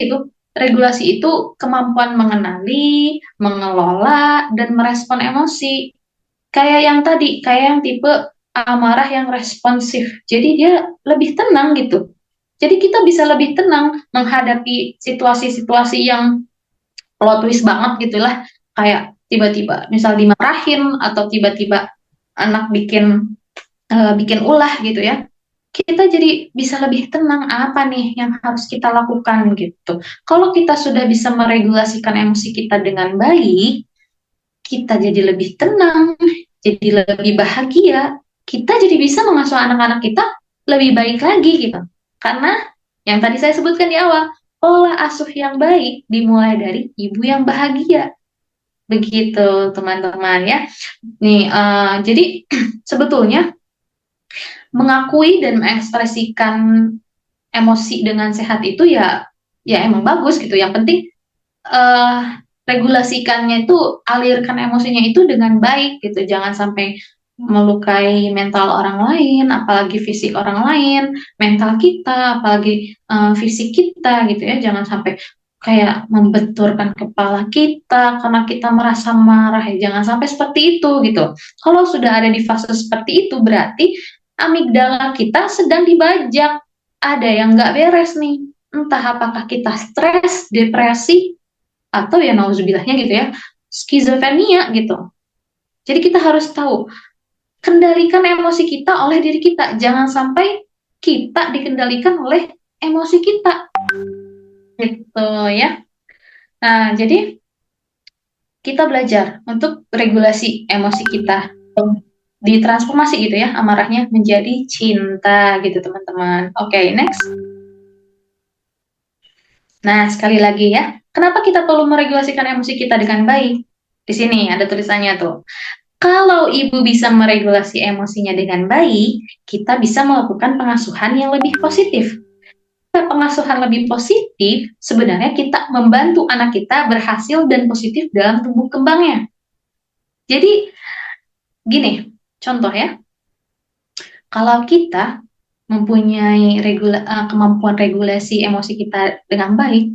Regulasi itu kemampuan mengenali, mengelola, dan merespon emosi. Kayak yang tadi, kayak yang tipe amarah yang responsif. Jadi dia lebih tenang gitu. Jadi kita bisa lebih tenang menghadapi situasi-situasi yang plot twist banget gitulah. Kayak tiba-tiba misal dimarahin atau tiba-tiba anak bikin ulah gitu ya, kita jadi bisa lebih tenang, apa nih yang harus kita lakukan gitu. Kalau kita sudah bisa meregulasikan emosi kita dengan baik, kita jadi lebih tenang, jadi lebih bahagia, kita jadi bisa mengasuh anak-anak kita lebih baik lagi gitu. Karena yang tadi saya sebutkan di awal, pola asuh yang baik dimulai dari ibu yang bahagia. Begitu teman-teman ya. Nih, jadi sebetulnya mengakui dan mengekspresikan emosi dengan sehat itu ya emang bagus gitu. Yang penting regulasikannya itu, alirkan emosinya itu dengan baik gitu. Jangan sampai melukai mental orang lain, apalagi fisik orang lain, mental kita, apalagi fisik kita gitu ya. Jangan sampai kayak membenturkan kepala kita karena kita merasa marah, ya jangan sampai seperti itu gitu. Kalau sudah ada di fase seperti itu, berarti amigdala kita sedang dibajak. Ada yang nggak beres nih. Entah apakah kita stres, depresi, atau ya nauzubillahnya gitu ya, skizofrenia gitu. Jadi kita harus tahu, kendalikan emosi kita oleh diri kita. Jangan sampai kita dikendalikan oleh emosi kita. Gitu ya. Nah, jadi kita belajar untuk regulasi emosi kita, ditransformasi gitu ya, amarahnya menjadi cinta gitu teman-teman. Oke, next. Nah, sekali lagi ya, kenapa kita perlu meregulasikan emosi kita dengan baik? Di sini ada tulisannya tuh. Kalau ibu bisa meregulasi emosinya dengan baik, kita bisa melakukan pengasuhan yang lebih positif. Pengasuhan lebih positif, sebenarnya kita membantu anak kita berhasil dan positif dalam tumbuh kembangnya. Jadi, gini, contoh ya, kalau kita mempunyai kemampuan regulasi emosi kita dengan baik,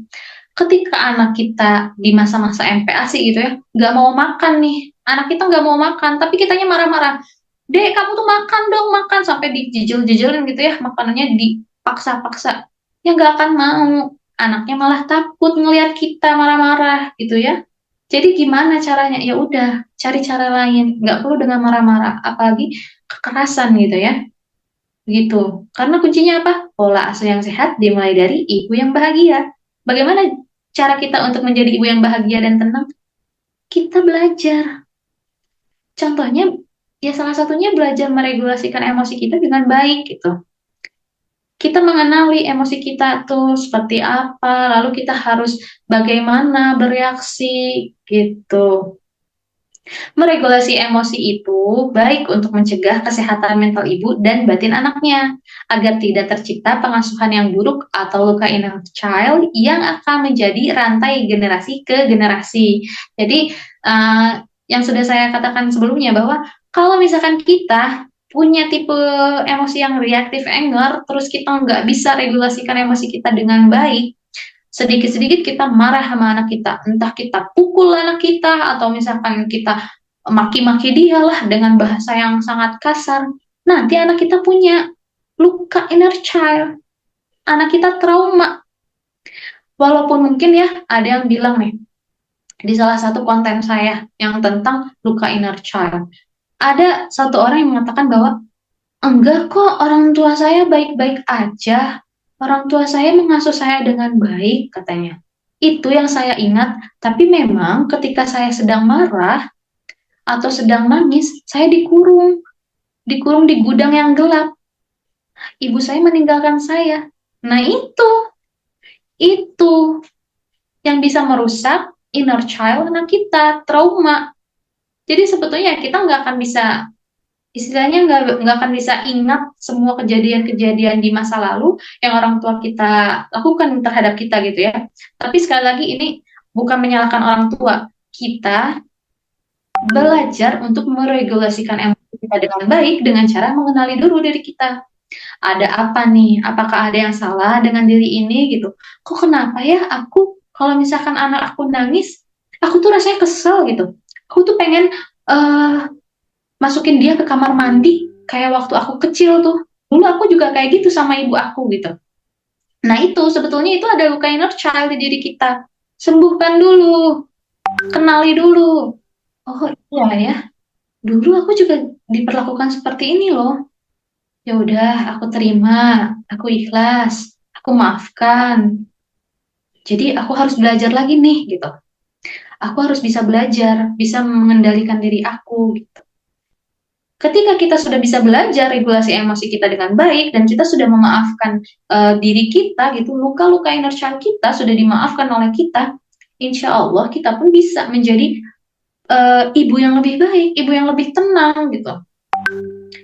ketika anak kita di masa-masa MPASI gitu ya, nggak mau makan nih, anak kita nggak mau makan, tapi kitanya marah-marah, Dek, kamu tuh makan dong, makan, sampai dijejel-jejelin gitu ya, makanannya dipaksa-paksa, ya nggak akan mau, anaknya malah takut ngelihat kita marah-marah gitu ya. Jadi gimana caranya? Ya udah, cari cara lain, nggak perlu dengan marah-marah, apalagi kekerasan gitu ya. Gitu. Karena kuncinya apa? Pola asuh yang sehat dimulai dari ibu yang bahagia. Bagaimana cara kita untuk menjadi ibu yang bahagia dan tenang? Kita belajar. Contohnya, ya salah satunya belajar meregulasikan emosi kita dengan baik gitu. Kita mengenali emosi kita tuh seperti apa, lalu kita harus bagaimana bereaksi gitu. Meregulasi emosi itu baik untuk mencegah kesehatan mental ibu dan batin anaknya, agar tidak tercipta pengasuhan yang buruk atau luka inner child yang akan menjadi rantai generasi ke generasi. Jadi, yang sudah saya katakan sebelumnya bahwa kalau misalkan kita punya tipe emosi yang reactive anger, terus kita nggak bisa regulasikan emosi kita dengan baik, sedikit-sedikit kita marah sama anak kita, entah kita pukul anak kita atau misalkan kita maki-maki dia lah dengan bahasa yang sangat kasar. Nanti anak kita punya luka inner child, anak kita trauma. Walaupun mungkin ya ada yang bilang nih di salah satu konten saya yang tentang luka inner child, ada satu orang yang mengatakan bahwa enggak kok, orang tua saya baik-baik aja. Orang tua saya mengasuh saya dengan baik, katanya. Itu yang saya ingat, tapi memang ketika saya sedang marah atau sedang nangis, saya dikurung. Dikurung di gudang yang gelap. Ibu saya meninggalkan saya. Nah itu yang bisa merusak inner child anak kita, trauma. Jadi sebetulnya kita nggak akan bisa, istilahnya nggak akan bisa ingat semua kejadian-kejadian di masa lalu yang orang tua kita lakukan terhadap kita gitu ya. Tapi sekali lagi ini bukan menyalahkan orang tua. Kita belajar untuk meregulasikan emosi kita dengan baik dengan cara mengenali dulu diri kita. Ada apa nih? Apakah ada yang salah dengan diri ini gitu? Kok kenapa ya aku kalau misalkan anak aku nangis, aku tuh rasanya kesel gitu. Aku tuh pengen masukin dia ke kamar mandi kayak waktu aku kecil tuh. Dulu aku juga kayak gitu sama ibu aku gitu. Nah itu sebetulnya itu ada luka inner child di diri kita. Sembuhkan dulu, kenali dulu. Oh iya ya, dulu aku juga diperlakukan seperti ini loh. Ya udah, aku terima, aku ikhlas, aku maafkan. Jadi aku harus belajar lagi nih gitu. Aku harus bisa belajar, bisa mengendalikan diri aku gitu. Ketika kita sudah bisa belajar regulasi emosi kita dengan baik dan kita sudah memaafkan diri kita gitu, luka-luka inner child kita sudah dimaafkan oleh kita, insya Allah kita pun bisa menjadi ibu yang lebih baik, ibu yang lebih tenang gitu.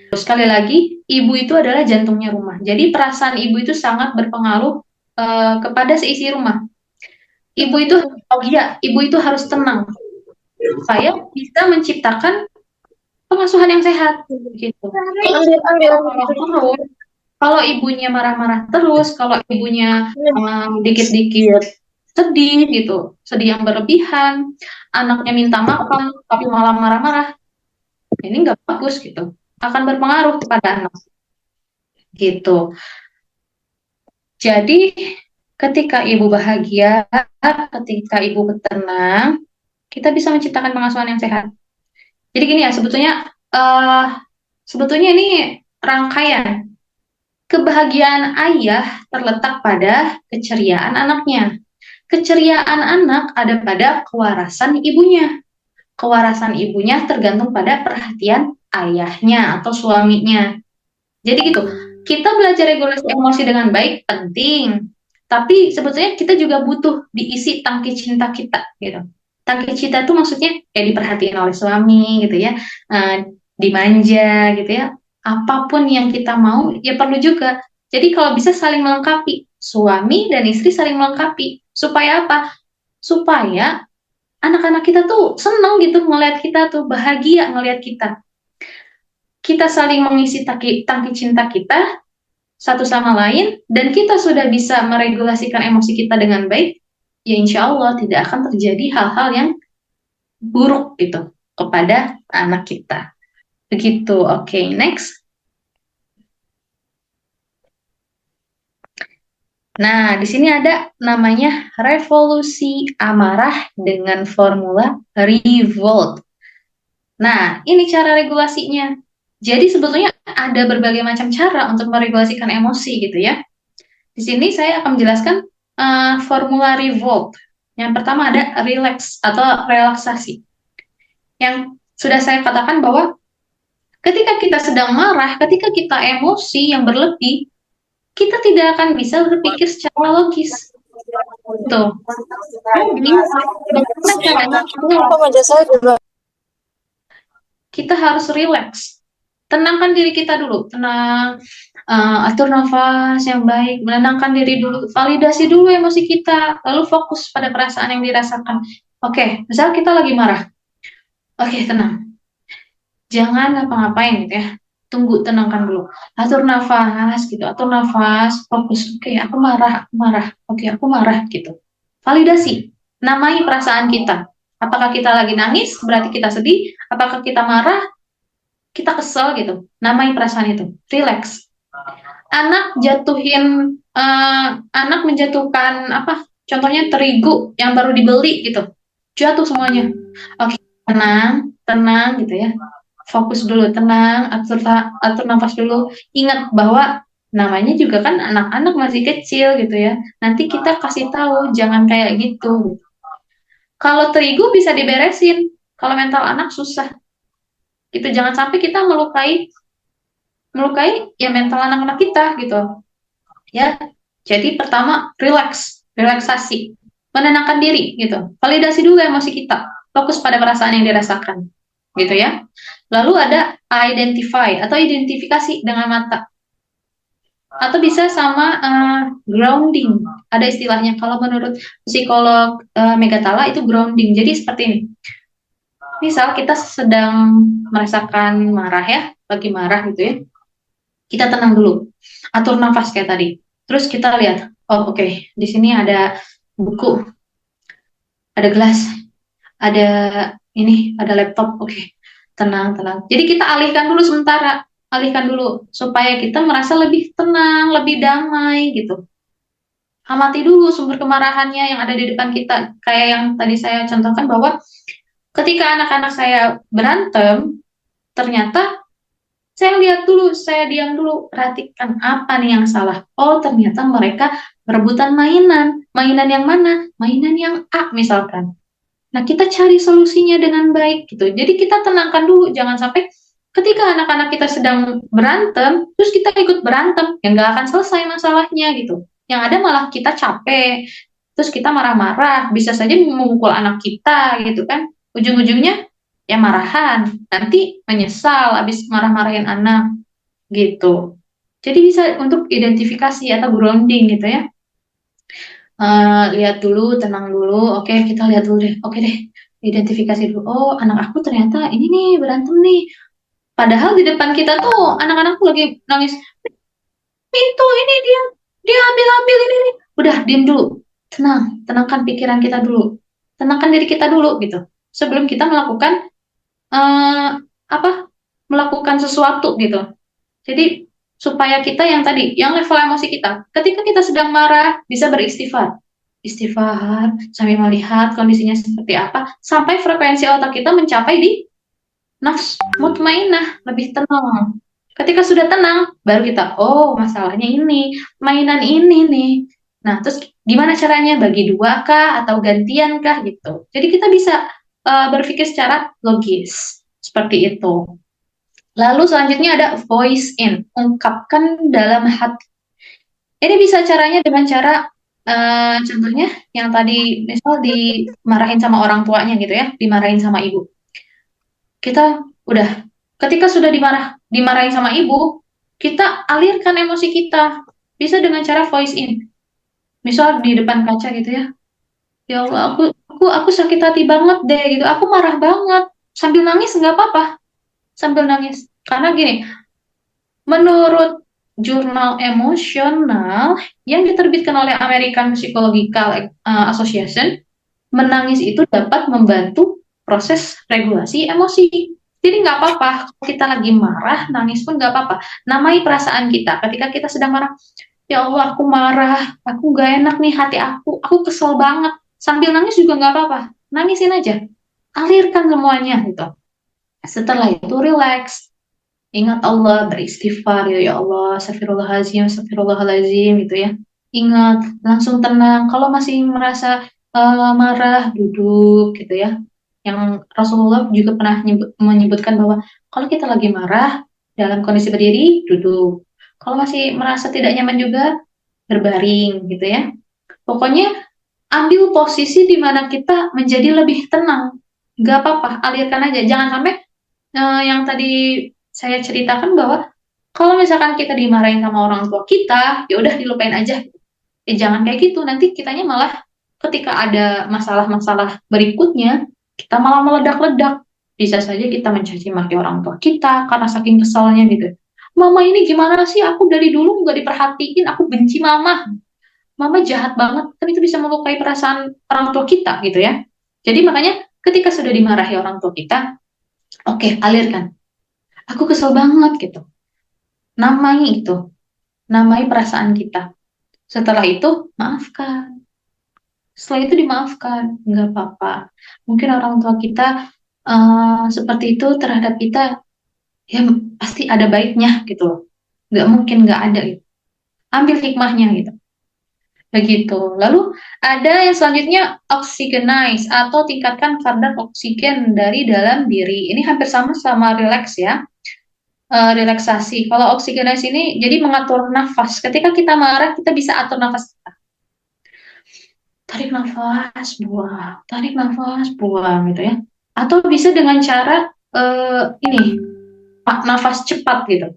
Terus sekali lagi, ibu itu adalah jantungnya rumah. Jadi perasaan ibu itu sangat berpengaruh kepada seisi rumah. Ibu itu bahagia, ibu itu harus tenang supaya bisa menciptakan pengasuhan yang sehat gitu. Kalau ibunya marah-marah terus, kalau ibunya dikit-dikit sedih gitu, sedih yang berlebihan, anaknya minta makan tapi malah marah-marah, ini nggak bagus gitu, akan berpengaruh kepada anak gitu. Jadi ketika ibu bahagia, ketika ibu tenang, kita bisa menciptakan pengasuhan yang sehat. Jadi gini ya, sebetulnya ini rangkaian. Kebahagiaan ayah terletak pada keceriaan anaknya. Keceriaan anak ada pada kewarasan ibunya. Kewarasan ibunya tergantung pada perhatian ayahnya atau suaminya. Jadi gitu, kita belajar regulasi emosi dengan baik penting. Tapi sebetulnya kita juga butuh diisi tangki cinta kita gitu. Tangki cinta itu maksudnya kayak diperhatiin oleh suami gitu ya, dimanja gitu ya. Apapun yang kita mau ya perlu juga. Jadi kalau bisa saling melengkapi, suami dan istri saling melengkapi. Supaya apa? Supaya anak-anak kita tuh senang gitu ngelihat kita tuh, bahagia ngelihat kita. Kita saling mengisi tangki cinta kita satu sama lain, dan kita sudah bisa meregulasikan emosi kita dengan baik, ya insya Allah tidak akan terjadi hal-hal yang buruk gitu kepada anak kita. Begitu, oke, next. Nah, di sini ada namanya revolusi amarah dengan formula revolt. Nah, ini cara regulasinya. Jadi sebetulnya ada berbagai macam cara untuk meregulasikan emosi gitu ya. Di sini saya akan menjelaskan formula revolt. Yang pertama ada relax atau relaksasi. Yang sudah saya katakan bahwa ketika kita sedang marah, ketika kita emosi yang berlebih, kita tidak akan bisa berpikir secara logis. Tuh. Jadi, bagaimana caranya? kita harus relax. Tenangkan diri kita dulu, tenang, atur nafas yang baik, menenangkan diri dulu, validasi dulu emosi kita, lalu fokus pada perasaan yang dirasakan. Oke, misal kita lagi marah. Oke, tenang. Jangan ngapa-ngapain gitu ya. Tunggu, tenangkan dulu. Atur nafas gitu, atur nafas, fokus. Oke, aku marah, aku marah. Oke, aku marah gitu. Validasi, namai perasaan kita. Apakah kita lagi nangis, berarti kita sedih. Apakah kita marah, kita kesel gitu. Namai perasaan itu. Relax. Anak menjatuhkan apa? Contohnya terigu yang baru dibeli gitu. Jatuh semuanya. Oke, tenang, tenang gitu ya. Fokus dulu, tenang, atur nafas dulu. Ingat bahwa namanya juga kan anak-anak masih kecil gitu ya. Nanti kita kasih tahu, jangan kayak gitu. Kalau terigu bisa diberesin, kalau mental anak susah. Gitu, jangan sampai kita melukai melukai ya mental anak-anak kita gitu. Ya. Jadi pertama relax, relaksasi, menenangkan diri gitu. Validasi dulu emosi kita, fokus pada perasaan yang dirasakan. Gitu ya. Lalu ada identify atau identifikasi dengan mata. Atau bisa sama grounding. Ada istilahnya kalau menurut psikolog Megatala itu grounding. Jadi seperti ini. Misal kita sedang merasakan marah ya, lagi marah gitu ya. Kita tenang dulu. Atur nafas kayak tadi. Terus kita lihat, oh oke, di sini ada buku, ada gelas, ada ini, ada laptop, oke. Tenang, tenang. Jadi kita alihkan dulu sementara, alihkan dulu supaya kita merasa lebih tenang, lebih damai gitu. Amati dulu sumber kemarahannya yang ada di depan kita. Kayak yang tadi saya contohkan bahwa ketika anak-anak saya berantem, ternyata saya lihat dulu, saya diam dulu, perhatikan apa nih yang salah. Oh, ternyata mereka berebutan mainan. Mainan yang mana? Mainan yang A misalkan. Nah, kita cari solusinya dengan baik gitu. Jadi kita tenangkan dulu, jangan sampai ketika anak-anak kita sedang berantem, terus kita ikut berantem, yang nggak akan selesai masalahnya gitu. Yang ada malah kita capek, terus kita marah-marah, bisa saja memukul anak kita gitu kan. Ujung-ujungnya ya marahan, nanti menyesal habis marah-marahin anak gitu. Jadi bisa untuk identifikasi atau grounding gitu ya. Lihat dulu, tenang dulu. Oke, kita lihat dulu deh. Oke deh, identifikasi dulu. Oh, anak aku ternyata ini nih berantem nih. Padahal di depan kita tuh anak-anakku lagi nangis. Itu ini dia ambil-ambil ini nih. Udah, diam dulu. Tenang, tenangkan pikiran kita dulu. Tenangkan diri kita dulu gitu. Sebelum kita melakukan eh, apa? Melakukan sesuatu gitu. Jadi supaya kita yang tadi, yang level emosi kita, ketika kita sedang marah bisa beristighfar. Istighfar sambil melihat kondisinya seperti apa sampai frekuensi otak kita mencapai di nafs mutmainah, lebih tenang. Ketika sudah tenang, baru kita, oh masalahnya ini, mainan ini nih. Nah, terus gimana caranya? Bagi dua kah atau gantian kah gitu. Jadi kita bisa berpikir secara logis seperti itu. Lalu selanjutnya ada voice in, ungkapkan dalam hati. Ini bisa caranya dengan cara contohnya yang tadi misal dimarahin sama orang tuanya gitu ya, dimarahin sama ibu. Kita udah ketika sudah dimarahin sama ibu, kita alirkan emosi kita. Bisa dengan cara voice in. Misal di depan kaca gitu ya. Ya Allah, aku sakit hati banget deh gitu. Aku marah banget. Sambil nangis nggak apa-apa. Sambil nangis. Karena gini, menurut jurnal emosional yang diterbitkan oleh American Psychological Association, menangis itu dapat membantu proses regulasi emosi. Jadi nggak apa-apa, kalau kita lagi marah, nangis pun nggak apa-apa. Namai perasaan kita. Ketika kita sedang marah, ya Allah aku marah, aku nggak enak nih hati aku kesel banget. Sambil nangis juga nggak apa-apa, nangisin aja. Alirkan semuanya gitu. Setelah itu relax. Ingat Allah, beristighfar ya Allah, astagfirullahaladzim, astagfirullahaladzim gitu ya. Ingat, langsung tenang. Kalau masih merasa marah, duduk gitu ya. Yang Rasulullah juga pernah menyebutkan bahwa kalau kita lagi marah, dalam kondisi berdiri, duduk. Kalau masih merasa tidak nyaman juga, berbaring gitu ya. Pokoknya ambil posisi di mana kita menjadi lebih tenang. Gak apa-apa, alirkan aja. Jangan sampai yang tadi saya ceritakan bahwa kalau misalkan kita dimarahin sama orang tua kita, ya udah dilupain aja. Jangan kayak gitu. Nanti kitanya malah ketika ada masalah-masalah berikutnya, kita malah meledak-ledak. Bisa saja kita mencaci maki orang tua kita karena saking kesalnya gitu. Mama ini gimana sih? Aku dari dulu nggak diperhatiin, aku benci mama. Mama jahat banget. Kan itu bisa melukai perasaan orang tua kita gitu ya. Jadi makanya ketika sudah dimarahi orang tua kita, oke, alirkan. Aku kesel banget gitu. Namai itu, namai perasaan kita. Setelah itu, maafkan. Setelah itu dimaafkan, nggak apa-apa. Mungkin orang tua kita seperti itu terhadap kita, ya pasti ada baiknya gitu loh. Nggak mungkin nggak ada gitu. Ambil hikmahnya gitu. Begitu. Lalu ada yang selanjutnya oxygenize atau tingkatkan kadar oksigen dari dalam diri. Ini hampir sama sama relax ya. Relaksasi. Kalau oxygenize ini jadi mengatur nafas. Ketika kita marah, kita bisa atur nafas kita. Tarik nafas, buang gitu ya. Atau bisa dengan cara ini, nafas cepat gitu.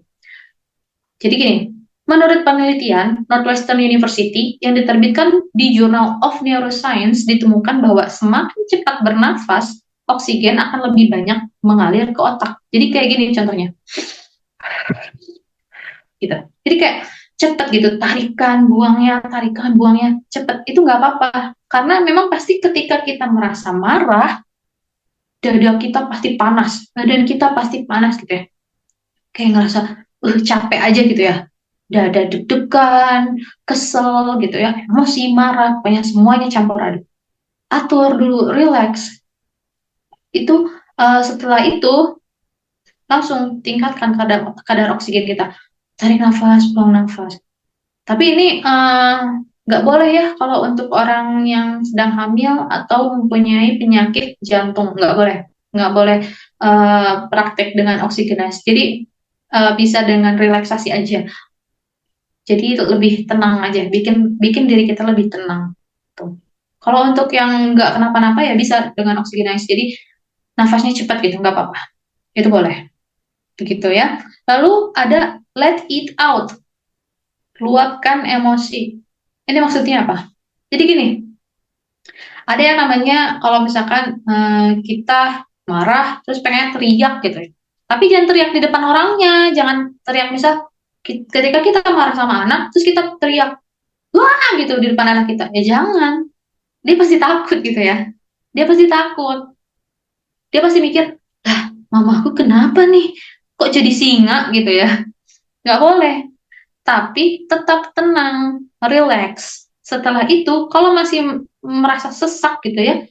Jadi gini, menurut penelitian Northwestern University yang diterbitkan di Journal of Neuroscience ditemukan bahwa semakin cepat bernafas, oksigen akan lebih banyak mengalir ke otak. Jadi kayak gini contohnya. Gitu. Jadi kayak cepet gitu, tarikan buangnya cepet, itu nggak apa-apa karena memang pasti ketika kita merasa marah, dada kita pasti panas, badan kita pasti panas gitu ya, kayak ngerasa capek aja gitu ya, dada deg-degan, kesel gitu ya, emosi, marah, banyak semuanya campur aduk. Atur dulu, relax. Itu setelah itu langsung tingkatkan kadar oksigen kita, tarik nafas, buang nafas. Tapi ini nggak boleh ya kalau untuk orang yang sedang hamil atau mempunyai penyakit jantung, nggak boleh praktek dengan oksigenasi. Jadi bisa dengan relaksasi aja. Jadi lebih tenang aja, bikin diri kita lebih tenang. Tuh. Kalau untuk yang nggak kenapa-napa ya bisa dengan oksigenasi. Jadi nafasnya cepat gitu, nggak apa-apa. Itu boleh. Begitu ya. Lalu ada let it out. Luapkan emosi. Ini maksudnya apa? Jadi gini, ada yang namanya kalau misalkan kita marah terus pengen teriak gitu ya. Tapi jangan teriak di depan orangnya, jangan teriak misal ketika kita marah sama anak terus kita teriak wah gitu di depan anak kita. Ya jangan. Dia pasti takut gitu ya. Dia pasti takut. Dia pasti mikir, "Lah, mamaku kenapa nih? Kok jadi singa gitu ya?" Nggak boleh. Tapi tetap tenang, relax. Setelah itu, kalau masih merasa sesak gitu ya,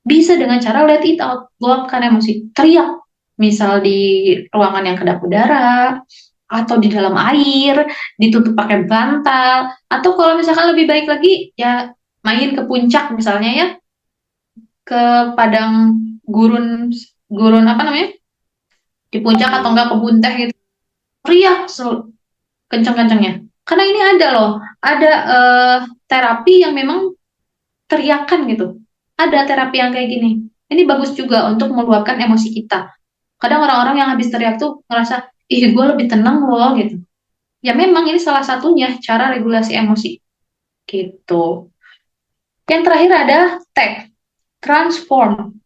bisa dengan cara let it out, luapkan emosi, teriak. Misal di ruangan yang kedap udara, atau di dalam air, ditutup pakai bantal, atau kalau misalkan lebih baik lagi, ya main ke puncak misalnya ya, ke padang gurun, gurun apa namanya, di puncak atau enggak ke bunteh gitu, teriak kencang-kencangnya. Karena ini ada loh, ada terapi yang memang teriakan gitu. Ada terapi yang kayak gini. Ini bagus juga untuk meluapkan emosi kita. Kadang orang-orang yang habis teriak tuh ngerasa, ih gue lebih tenang loh gitu. Ya memang ini salah satunya cara regulasi emosi. Gitu. Yang terakhir ada transform.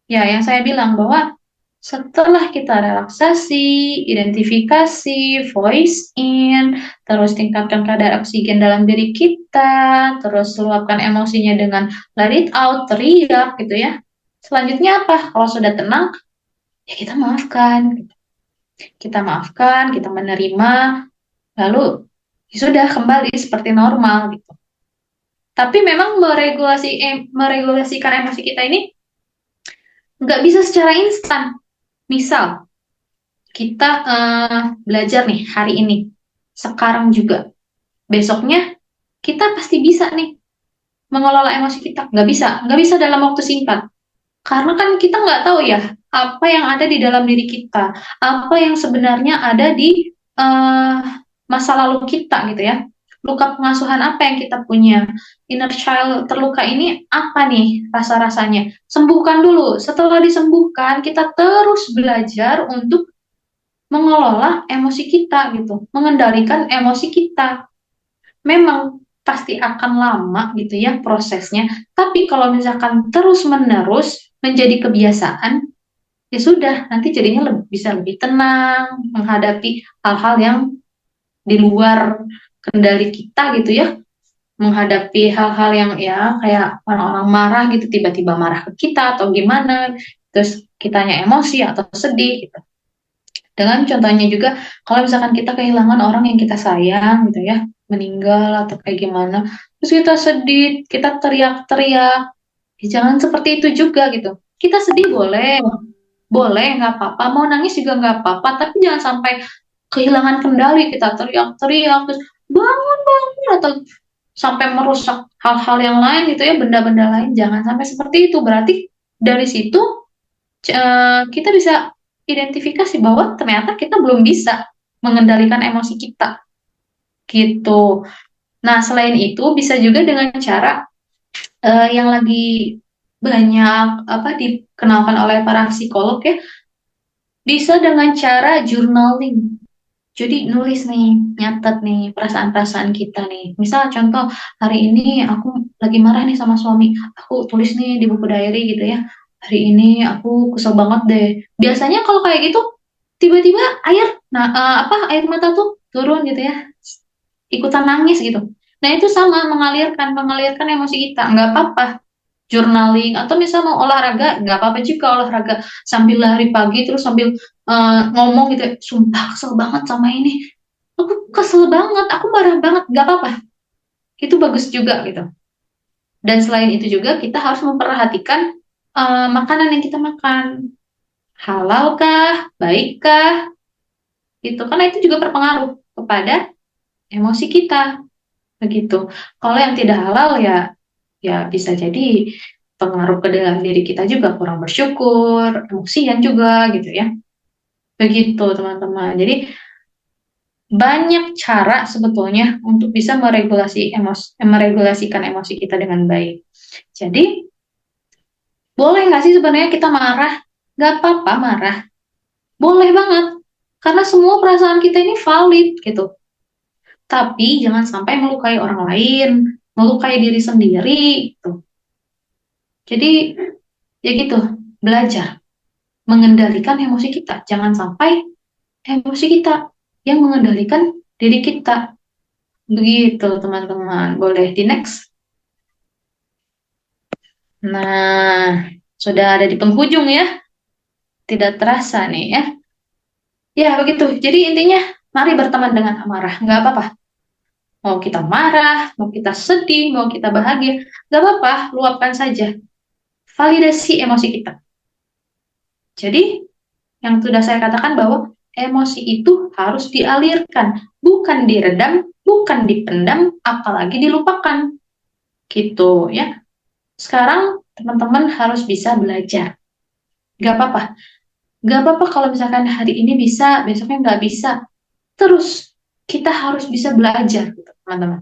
Ya, yang saya bilang bahwa setelah kita relaksasi, identifikasi, voice in, terus tingkatkan kadar oksigen dalam diri kita, terus luapkan emosinya dengan let it out, teriak gitu ya. Selanjutnya apa? Kalau sudah tenang, ya kita maafkan. Kita maafkan, kita menerima, lalu ya sudah kembali seperti normal gitu. Tapi memang meregulasikan emosi kita ini nggak bisa secara instan. Misal, kita belajar nih hari ini, sekarang juga, besoknya kita pasti bisa nih mengelola emosi kita. Nggak bisa dalam waktu singkat. Karena kan kita nggak tahu ya apa yang ada di dalam diri kita, apa yang sebenarnya ada di masa lalu kita gitu ya. luka pengasuhan apa yang kita punya, inner child terluka ini apa nih rasa-rasanya. Sembuhkan dulu. Setelah disembuhkan, kita terus belajar untuk mengelola emosi kita gitu, mengendalikan emosi kita. Memang pasti akan lama gitu ya prosesnya, tapi kalau misalkan terus-menerus menjadi kebiasaan, ya sudah, nanti jadinya bisa lebih tenang menghadapi hal-hal yang di luar kendali kita gitu ya, menghadapi hal-hal yang ya kayak orang-orang marah gitu, tiba-tiba marah ke kita atau gimana, terus kitanya emosi atau sedih gitu. Dengan contohnya juga, kalau misalkan kita kehilangan orang yang kita sayang gitu ya, meninggal atau kayak gimana, terus kita sedih, kita teriak-teriak, ya jangan seperti itu juga gitu. Kita sedih boleh, boleh nggak apa-apa, mau nangis juga nggak apa-apa, tapi jangan sampai kehilangan kendali, kita teriak-teriak, terus bangun bangun atau sampai merusak hal-hal yang lain gitu ya, benda-benda lain, jangan sampai seperti itu. Berarti dari situ kita bisa identifikasi bahwa ternyata kita belum bisa mengendalikan emosi kita gitu. Nah, selain itu bisa juga dengan cara yang lagi banyak apa dikenalkan oleh para psikolog ya, bisa dengan cara journaling. Jadi nulis nih, nyatet nih perasaan-perasaan kita nih. Misal contoh, hari ini aku lagi marah nih sama suami, aku tulis nih di buku diary gitu ya. Hari ini aku kesel banget deh. Biasanya kalau kayak gitu, tiba-tiba air mata tuh turun gitu ya, ikutan nangis gitu. Nah itu sama mengalirkan emosi kita. Nggak apa-apa journaling, atau misal mau olahraga, nggak apa-apa juga olahraga sambil lari pagi terus sambil ngomong gitu, sumpah kesel banget sama ini, aku kesel banget, aku marah banget, nggak apa-apa, itu bagus juga gitu. Dan selain itu juga kita harus memperhatikan makanan yang kita makan, halal kah, baik kah, gitu, karena itu juga berpengaruh kepada emosi kita begitu. Kalau yang tidak halal ya, ya bisa jadi pengaruh ke dalam diri kita juga, kurang bersyukur, emosian juga gitu ya. Begitu teman-teman. Jadi banyak cara sebetulnya untuk bisa meregulasikan emosi kita dengan baik. Jadi boleh nggak sih sebenarnya kita marah? Nggak apa-apa marah. Boleh banget. Karena semua perasaan kita ini valid gitu. Tapi jangan sampai melukai orang lain, melukai diri sendiri gitu. Jadi ya gitu, belajar mengendalikan emosi kita. Jangan sampai emosi kita yang mengendalikan diri kita. Begitu teman-teman. Boleh di next. Nah, sudah ada di penghujung ya. Tidak terasa nih ya. Ya begitu. Jadi intinya mari berteman dengan amarah. Nggak apa-apa. Mau kita marah, mau kita sedih, mau kita bahagia, nggak apa-apa. Luapkan saja. Validasi emosi kita. Jadi yang sudah saya katakan bahwa emosi itu harus dialirkan, bukan diredam, bukan dipendam, apalagi dilupakan. Gitu ya. Sekarang teman-teman harus bisa belajar. Gak apa-apa. Gak apa-apa kalau misalkan hari ini bisa, besoknya nggak bisa. Terus kita harus bisa belajar, gitu, teman-teman.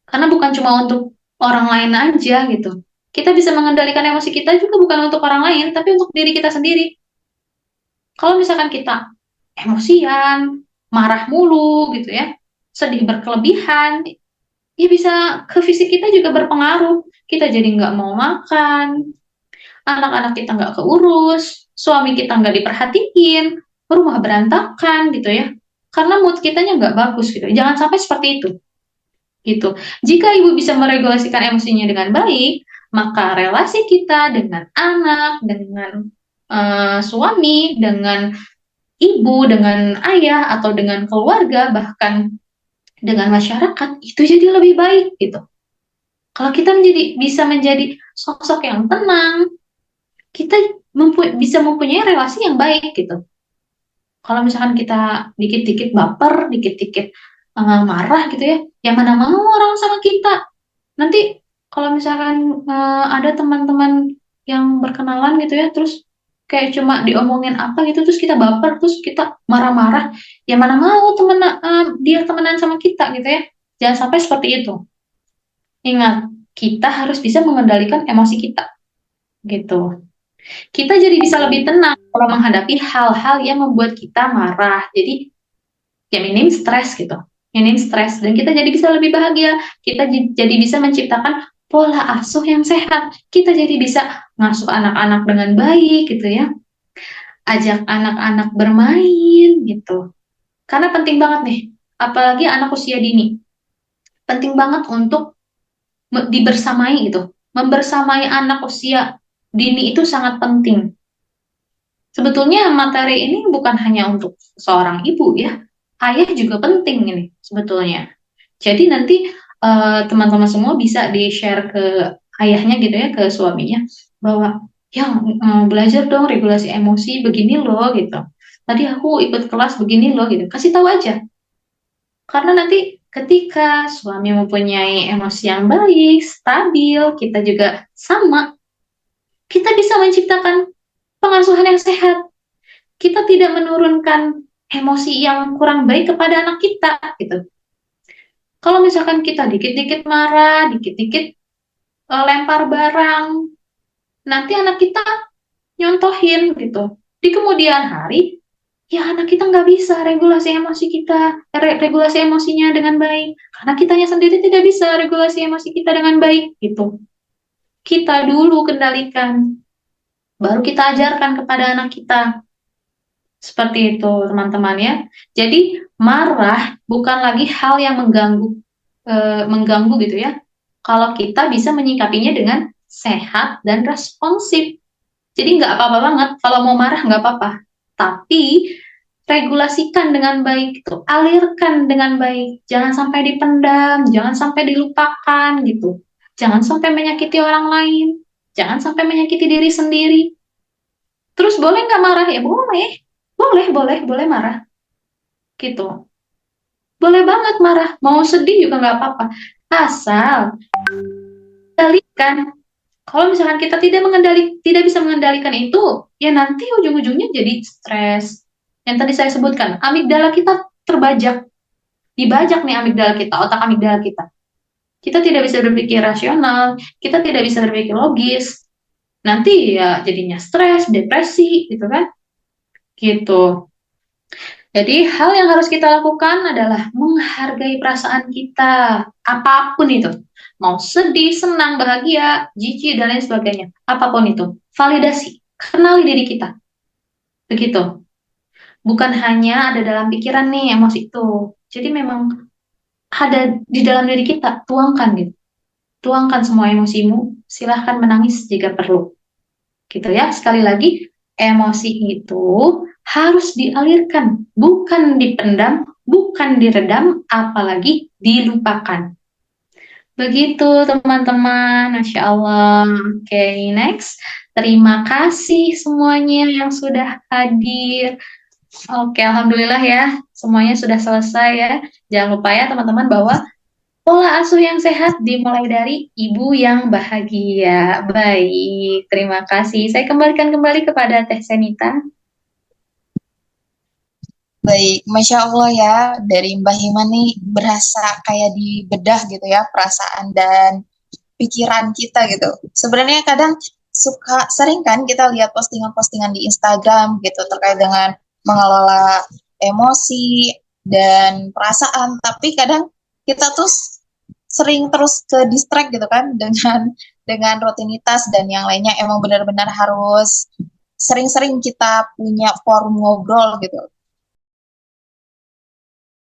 Karena bukan cuma untuk orang lain aja gitu. Kita bisa mengendalikan emosi kita juga bukan untuk orang lain, tapi untuk diri kita sendiri. Kalau misalkan kita emosian, marah mulu gitu ya, sedih berkelebihan, ya bisa ke fisik kita juga berpengaruh. Kita jadi nggak mau makan, anak-anak kita nggak keurus, suami kita nggak diperhatiin, rumah berantakan gitu ya. Karena mood kitanya nggak bagus gitu. Jangan sampai seperti itu. Gitu. Jika ibu bisa meregulasikan emosinya dengan baik, maka relasi kita dengan anak, dengan suami, dengan ibu, dengan ayah, atau dengan keluarga, bahkan dengan masyarakat, itu jadi lebih baik gitu. Kalau kita bisa menjadi sosok yang tenang, kita bisa mempunyai relasi yang baik gitu. Kalau misalkan kita dikit-dikit baper, dikit-dikit marah gitu ya, yang mana mau orang sama kita. Nanti kalau misalkan ada teman-teman yang berkenalan gitu ya, terus kayak cuma diomongin apa gitu, terus kita baper, terus kita marah-marah, yang mana mau dia temenan sama kita gitu ya. Jangan sampai seperti itu. Ingat, kita harus bisa mengendalikan emosi kita, gitu. Kita jadi bisa lebih tenang kalau menghadapi hal-hal yang membuat kita marah. Jadi, ya minim stres gitu. Minim stres. Dan kita jadi bisa lebih bahagia. Kita jadi bisa menciptakan pola asuh yang sehat. Kita jadi bisa ngasuh anak-anak dengan baik gitu ya. Ajak anak-anak bermain gitu. Karena penting banget nih, apalagi anak usia dini. Penting banget untuk dibersamai gitu. Membersamai anak usia dini itu sangat penting. Sebetulnya materi ini bukan hanya untuk seorang ibu ya, ayah juga penting ini sebetulnya. Jadi nanti teman-teman semua bisa di-share ke ayahnya gitu ya, ke suaminya, bahwa ya belajar dong regulasi emosi begini loh gitu. Tadi aku ikut kelas begini loh gitu. Kasih tahu aja. Karena nanti ketika suami mempunyai emosi yang baik, stabil, kita juga sama, kita bisa menciptakan pengasuhan yang sehat. Kita tidak menurunkan emosi yang kurang baik kepada anak kita gitu. Kalau misalkan kita dikit-dikit marah, dikit-dikit lempar barang, nanti anak kita nyontohin gitu. Di kemudian hari, ya anak kita nggak bisa regulasi emosi kita, regulasi emosinya dengan baik. Karena kitanya sendiri tidak bisa regulasi emosi kita dengan baik gitu. Kita dulu kendalikan, baru kita ajarkan kepada anak kita. Seperti itu, teman-teman ya. Jadi, marah bukan lagi hal yang mengganggu gitu ya. Kalau kita bisa menyikapinya dengan sehat dan responsif. Jadi, nggak apa-apa banget. Kalau mau marah, nggak apa-apa. Tapi, regulasikan dengan baik, gitu. Alirkan dengan baik. Jangan sampai dipendam, jangan sampai dilupakan, gitu. Jangan sampai menyakiti orang lain. Jangan sampai menyakiti diri sendiri. Terus boleh nggak marah? Ya boleh. Boleh marah. Gitu. Boleh banget marah. Mau sedih juga nggak apa-apa. Asal kendalikan. Kalau misalkan kita tidak bisa mengendalikan itu, ya nanti ujung-ujungnya jadi stres. Yang tadi saya sebutkan, amigdala kita terbajak. Dibajak nih amigdala kita, otak amigdala kita. Kita tidak bisa berpikir rasional, kita tidak bisa berpikir logis. Nanti ya jadinya stres, depresi, gitu kan? Gitu. Jadi hal yang harus kita lakukan adalah menghargai perasaan kita, apapun itu. Mau sedih, senang, bahagia, jijik, dan lain sebagainya. Apapun itu. Validasi. Kenali diri kita. Begitu. Bukan hanya ada dalam pikiran nih emosi itu. Jadi memang ada di dalam diri kita. Tuangkan gitu. Tuangkan semua emosimu. Silahkan menangis jika perlu. Gitu ya. Sekali lagi, emosi itu harus dialirkan, bukan dipendam, bukan diredam, apalagi dilupakan. Begitu teman-teman, Masya Allah. Oke, next. Terima kasih semuanya yang sudah hadir. Oke, Alhamdulillah ya, semuanya sudah selesai ya. Jangan lupa ya teman-teman bahwa pola asuh yang sehat dimulai dari ibu yang bahagia. Baik, terima kasih. Saya kembalikan kembali kepada Teh Senita. Baik, Masya Allah ya, dari Mbah Iman nih berasa kayak dibedah gitu ya, perasaan dan pikiran kita gitu. Sebenarnya kadang sering kan kita lihat postingan-postingan di Instagram gitu terkait dengan mengelola emosi dan perasaan, tapi kadang kita tuh sering terus ke distract gitu kan dengan rutinitas dan yang lainnya. Emang benar-benar harus sering-sering kita punya forum ngobrol gitu